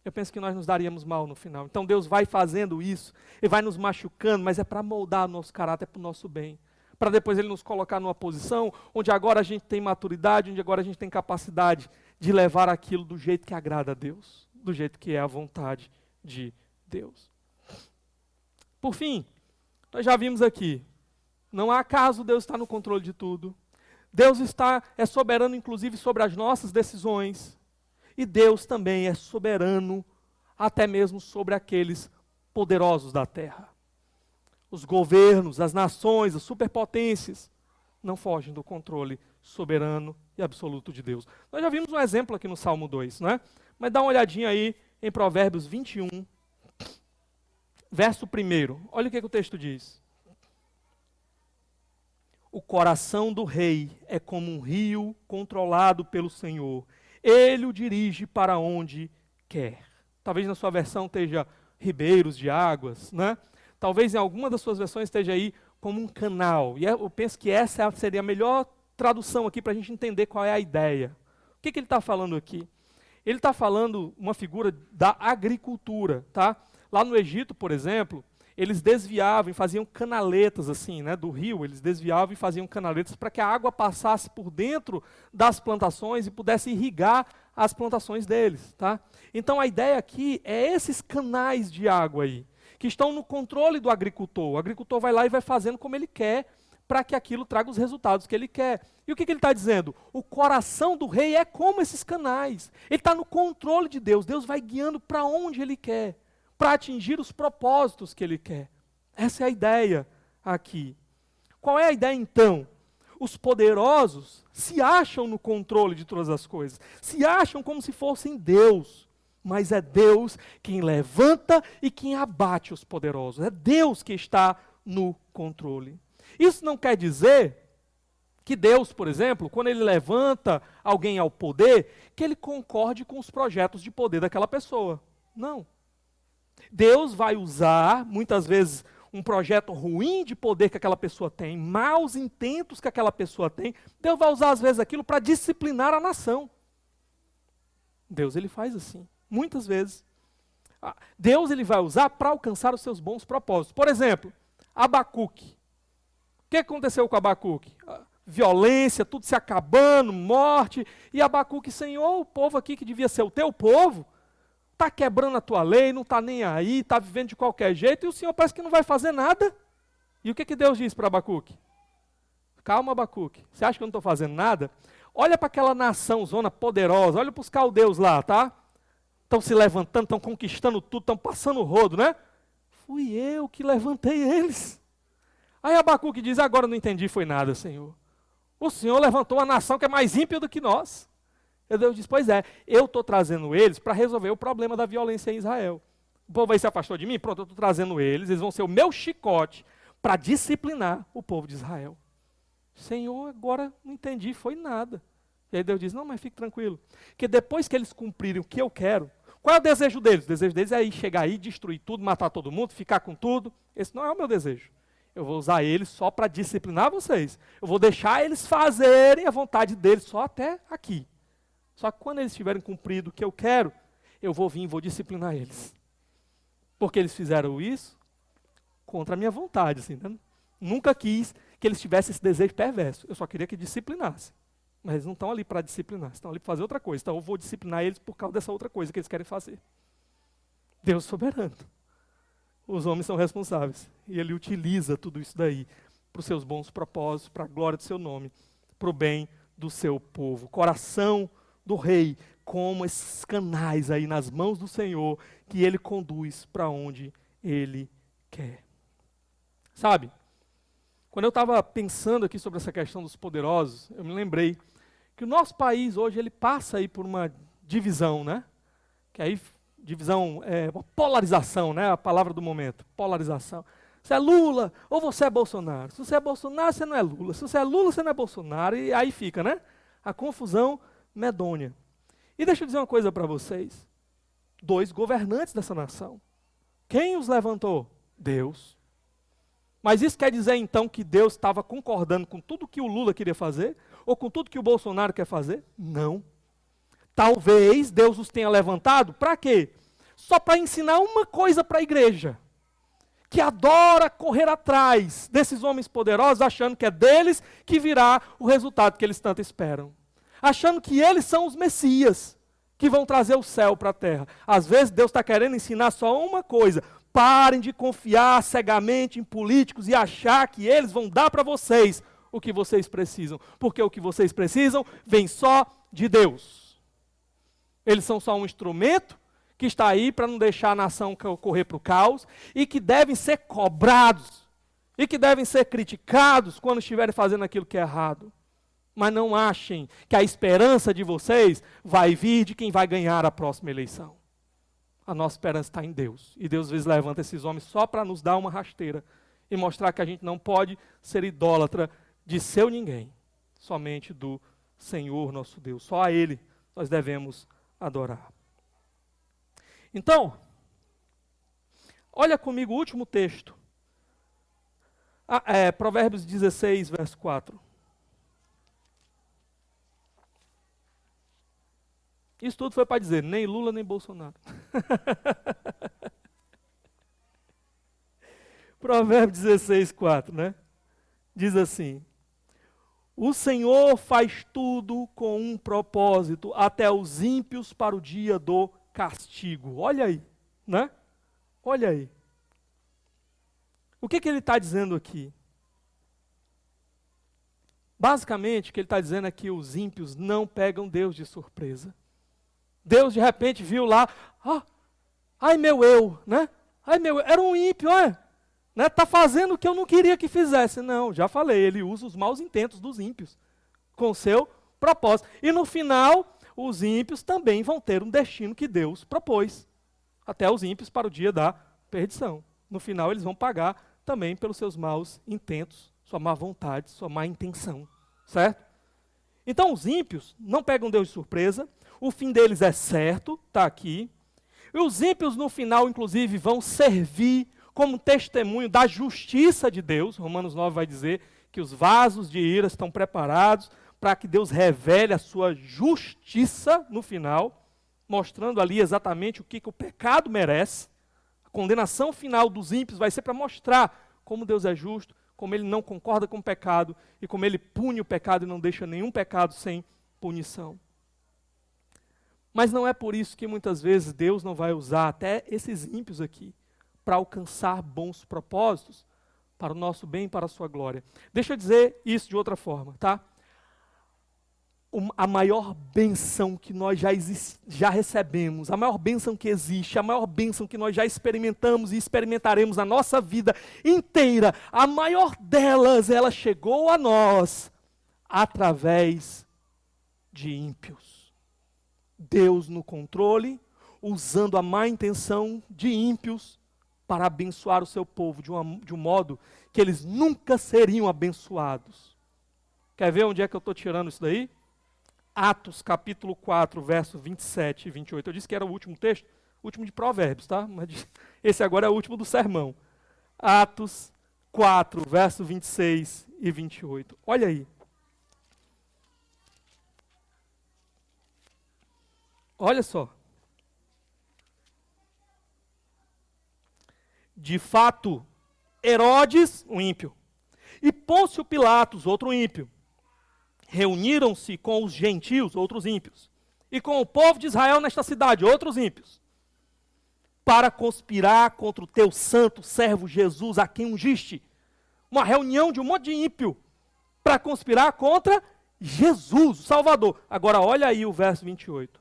eu penso que nós nos daríamos mal no final. Então Deus vai fazendo isso, Ele vai nos machucando, mas é para moldar nosso caráter, é para o nosso bem. Para depois Ele nos colocar numa posição onde agora a gente tem maturidade, onde agora a gente tem capacidade de levar aquilo do jeito que agrada a Deus, do jeito que é a vontade de Deus. Por fim, nós já vimos aqui, não há acaso, Deus está no controle de tudo. Deus é soberano inclusive sobre as nossas decisões. E Deus também é soberano até mesmo sobre aqueles poderosos da terra. Os governos, as nações, as superpotências não fogem do controle soberano e absoluto de Deus. Nós já vimos um exemplo aqui no Salmo 2, não é? Mas dá uma olhadinha aí em Provérbios 21, verso 1. Olha o que o texto diz. O coração do rei é como um rio controlado pelo Senhor. Ele o dirige para onde quer. Talvez na sua versão esteja ribeiros de águas, né? Talvez em alguma das suas versões esteja aí como um canal. E eu penso que essa seria a melhor tradução aqui para a gente entender qual é a ideia. O que ele está falando aqui? Ele está falando uma figura da agricultura, tá? Lá no Egito, por exemplo, eles desviavam e faziam canaletas assim, né, do rio, eles desviavam e faziam canaletas para que a água passasse por dentro das plantações e pudesse irrigar as plantações deles, tá? Então a ideia aqui é esses canais de água aí, que estão no controle do agricultor. O agricultor vai lá e vai fazendo como ele quer, para que aquilo traga os resultados que ele quer. E o que ele está dizendo? O coração do rei é como esses canais. Ele está no controle de Deus. Deus vai guiando para onde ele quer, para atingir os propósitos que ele quer. Essa é a ideia aqui. Qual é a ideia então? Os poderosos se acham no controle de todas as coisas, se acham como se fossem Deus, mas é Deus quem levanta e quem abate os poderosos. É Deus que está no controle. Isso não quer dizer que Deus, por exemplo, quando Ele levanta alguém ao poder, que Ele concorde com os projetos de poder daquela pessoa. Não. Deus vai usar, muitas vezes, um projeto ruim de poder que aquela pessoa tem, maus intentos que aquela pessoa tem, Deus vai usar, às vezes, aquilo para disciplinar a nação. Deus, Ele faz assim, muitas vezes. Deus, Ele vai usar para alcançar os seus bons propósitos. Por exemplo, Abacuque. O que aconteceu com Abacuque? Violência, tudo se acabando, morte, e Abacuque, Senhor, o povo aqui que devia ser o teu povo, está quebrando a tua lei, não está nem aí, está vivendo de qualquer jeito, e o Senhor parece que não vai fazer nada. E o que Deus diz para Abacuque? Calma, Abacuque, você acha que eu não estou fazendo nada? Olha para aquela nação, zona poderosa, olha para os caldeus lá, tá? Estão se levantando, estão conquistando tudo, estão passando o rodo, né? Fui eu que levantei eles. Aí Abacuque diz, agora não entendi, foi nada, Senhor. O Senhor levantou uma nação que é mais ímpia do que nós. E Deus diz, pois é, eu estou trazendo eles para resolver o problema da violência em Israel. O povo aí se afastou de mim? Pronto, eu estou trazendo eles vão ser o meu chicote para disciplinar o povo de Israel. Senhor, agora não entendi, foi nada. E aí Deus diz, não, mas fique tranquilo, que depois que eles cumprirem o que eu quero, qual é o desejo deles? O desejo deles é ir, chegar aí, destruir tudo, matar todo mundo, ficar com tudo. Esse não é o meu desejo. Eu vou usar eles só para disciplinar vocês. Eu vou deixar eles fazerem a vontade deles só até aqui. Só que quando eles tiverem cumprido o que eu quero, eu vou vir e vou disciplinar eles. Porque eles fizeram isso contra a minha vontade. Assim, né? Nunca quis que eles tivessem esse desejo perverso. Eu só queria que disciplinassem. Mas eles não estão ali para disciplinar, estão ali para fazer outra coisa. Então eu vou disciplinar eles por causa dessa outra coisa que eles querem fazer. Deus soberano. Os homens são responsáveis. E Ele utiliza tudo isso daí para os seus bons propósitos, para a glória do seu nome, para o bem do seu povo. Coração do rei, como esses canais aí nas mãos do Senhor, que Ele conduz para onde Ele quer. Sabe, quando eu estava pensando aqui sobre essa questão dos poderosos, eu me lembrei que o nosso país hoje, ele passa aí por uma divisão, né? Que aí divisão, uma polarização, né? A palavra do momento, polarização. Você é Lula ou você é Bolsonaro? Se você é Bolsonaro, você não é Lula. Se você é Lula, você não é Bolsonaro. E aí fica, né? A confusão medonha. E deixa eu dizer uma coisa para vocês. 2 governantes dessa nação. Quem os levantou? Deus. Mas isso quer dizer então que Deus estava concordando com tudo que o Lula queria fazer? ou com tudo que o Bolsonaro quer fazer? Não. Talvez Deus os tenha levantado para quê? Só para ensinar uma coisa para a igreja, que adora correr atrás desses homens poderosos, achando que é deles que virá o resultado que eles tanto esperam. Achando que eles são os Messias, que vão trazer o céu para a terra. Às vezes Deus está querendo ensinar só uma coisa: parem de confiar cegamente em políticos e achar que eles vão dar para vocês o que vocês precisam. Porque o que vocês precisam vem só de Deus. Eles são só um instrumento que está aí para não deixar a nação correr para o caos, e que devem ser cobrados, e que devem ser criticados quando estiverem fazendo aquilo que é errado. Mas não achem que a esperança de vocês vai vir de quem vai ganhar a próxima eleição. A nossa esperança está em Deus, e Deus às vezes levanta esses homens só para nos dar uma rasteira, e mostrar que a gente não pode ser idólatra de seu ninguém, somente do Senhor nosso Deus. Só a Ele nós devemos adorar. Então, olha comigo o último texto. Provérbios 16, verso 4. Isso tudo foi para dizer, nem Lula, nem Bolsonaro. Provérbios 16, 4, né? Diz assim: o Senhor faz tudo com um propósito, até os ímpios para o dia do castigo. Olha aí, né? Olha aí. O que ele está dizendo aqui? Basicamente, o que ele está dizendo é que os ímpios não pegam Deus de surpresa. Deus, de repente, viu lá, ai meu eu, né? Ai meu eu, era um ímpio, olha, né? Tá fazendo o que eu não queria que fizesse. Não, já falei, ele usa os maus intentos dos ímpios com seu propósito. E no final, os ímpios também vão ter um destino que Deus propôs. Até os ímpios para o dia da perdição. No final, eles vão pagar também pelos seus maus intentos, sua má vontade, sua má intenção. Certo? Então, os ímpios não pegam Deus de surpresa. O fim deles é certo, está aqui. E os ímpios, no final, inclusive, vão servir como testemunho da justiça de Deus. Romanos 9 vai dizer que os vasos de ira estão preparados para que Deus revele a sua justiça no final, mostrando ali exatamente o que o pecado merece. A condenação final dos ímpios vai ser para mostrar como Deus é justo, como Ele não concorda com o pecado, e como Ele pune o pecado e não deixa nenhum pecado sem punição. Mas não é por isso que muitas vezes Deus não vai usar até esses ímpios aqui para alcançar bons propósitos para o nosso bem e para a sua glória. Deixa eu dizer isso de outra forma, tá? A maior bênção que nós já recebemos, a maior bênção que existe, a maior bênção que nós já experimentamos e experimentaremos na nossa vida inteira, a maior delas, ela chegou a nós através de ímpios. Deus no controle, usando a má intenção de ímpios para abençoar o seu povo de um modo que eles nunca seriam abençoados. Quer ver onde é que eu estou tirando isso daí? Atos capítulo 4, verso 27 e 28. Eu disse que era o último texto, o último de Provérbios, tá? Mas esse agora é o último do sermão. Atos 4, verso 26 e 28. Olha aí. Olha só. De fato, Herodes, um ímpio, e Pôncio Pilatos, outro ímpio, reuniram-se com os gentios, outros ímpios, e com o povo de Israel nesta cidade, outros ímpios, para conspirar contra o teu santo servo Jesus, a quem ungiste. Uma reunião de um monte de ímpio para conspirar contra Jesus, o Salvador. Agora olha aí o verso 28.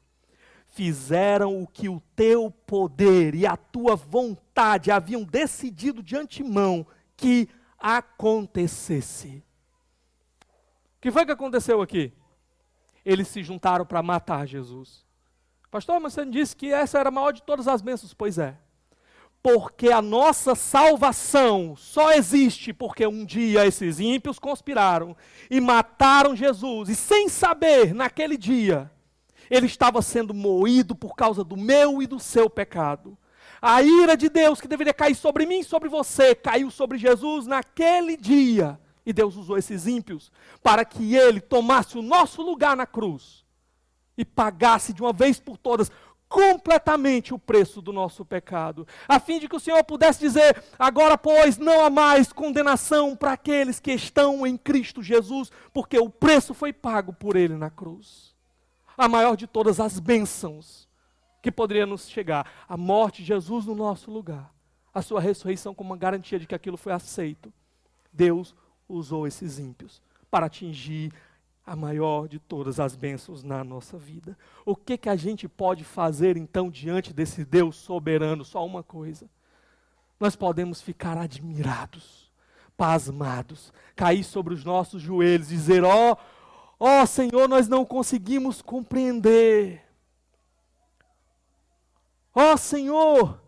Fizeram o que o teu poder e a tua vontade haviam decidido de antemão que acontecesse. O que foi que aconteceu aqui? Eles se juntaram para matar Jesus. Pastor, mas você disse que essa era a maior de todas as bênçãos. Pois é. Porque a nossa salvação só existe porque um dia esses ímpios conspiraram e mataram Jesus. E sem saber, naquele dia, ele estava sendo moído por causa do meu e do seu pecado. A ira de Deus que deveria cair sobre mim e sobre você, caiu sobre Jesus naquele dia. E Deus usou esses ímpios para que ele tomasse o nosso lugar na cruz e pagasse de uma vez por todas completamente o preço do nosso pecado, a fim de que o Senhor pudesse dizer: agora, pois, não há mais condenação para aqueles que estão em Cristo Jesus, porque o preço foi pago por ele na cruz. A maior de todas as bênçãos que poderia nos chegar, a morte de Jesus no nosso lugar, a sua ressurreição como uma garantia de que aquilo foi aceito. Deus usou esses ímpios para atingir a maior de todas as bênçãos na nossa vida. O que a gente pode fazer então diante desse Deus soberano? Só uma coisa: nós podemos ficar admirados, pasmados, cair sobre os nossos joelhos e dizer: ó Senhor, nós não conseguimos compreender. Ó Senhor,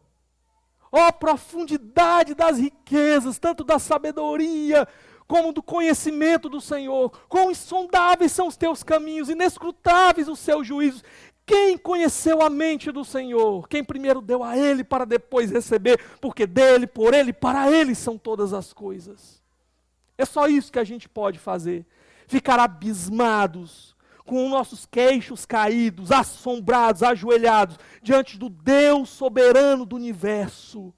ó profundidade das riquezas, tanto da sabedoria como do conhecimento do Senhor. Quão insondáveis são os teus caminhos, inescrutáveis os seus juízos. Quem conheceu a mente do Senhor? Quem primeiro deu a Ele para depois receber? Porque dele, por Ele, para Ele são todas as coisas. É só isso que a gente pode fazer. Ficar abismados, com os nossos queixos caídos, assombrados, ajoelhados, diante do Deus soberano do universo.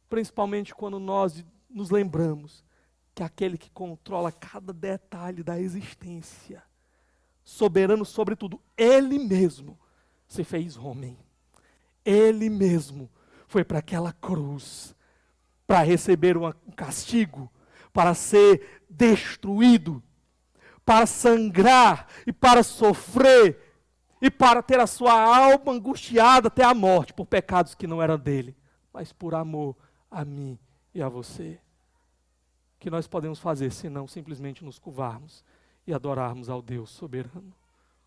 Principalmente quando nós nos lembramos que aquele que controla cada detalhe da existência, soberano sobre tudo, Ele mesmo se fez homem. Ele mesmo foi para aquela cruz, para receber um castigo, para ser destruído, para sangrar e para sofrer, e para ter a sua alma angustiada até a morte, por pecados que não eram dele, mas por amor a mim e a você. Que nós podemos fazer, senão simplesmente nos curvarmos e adorarmos ao Deus soberano.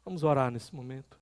Vamos orar nesse momento.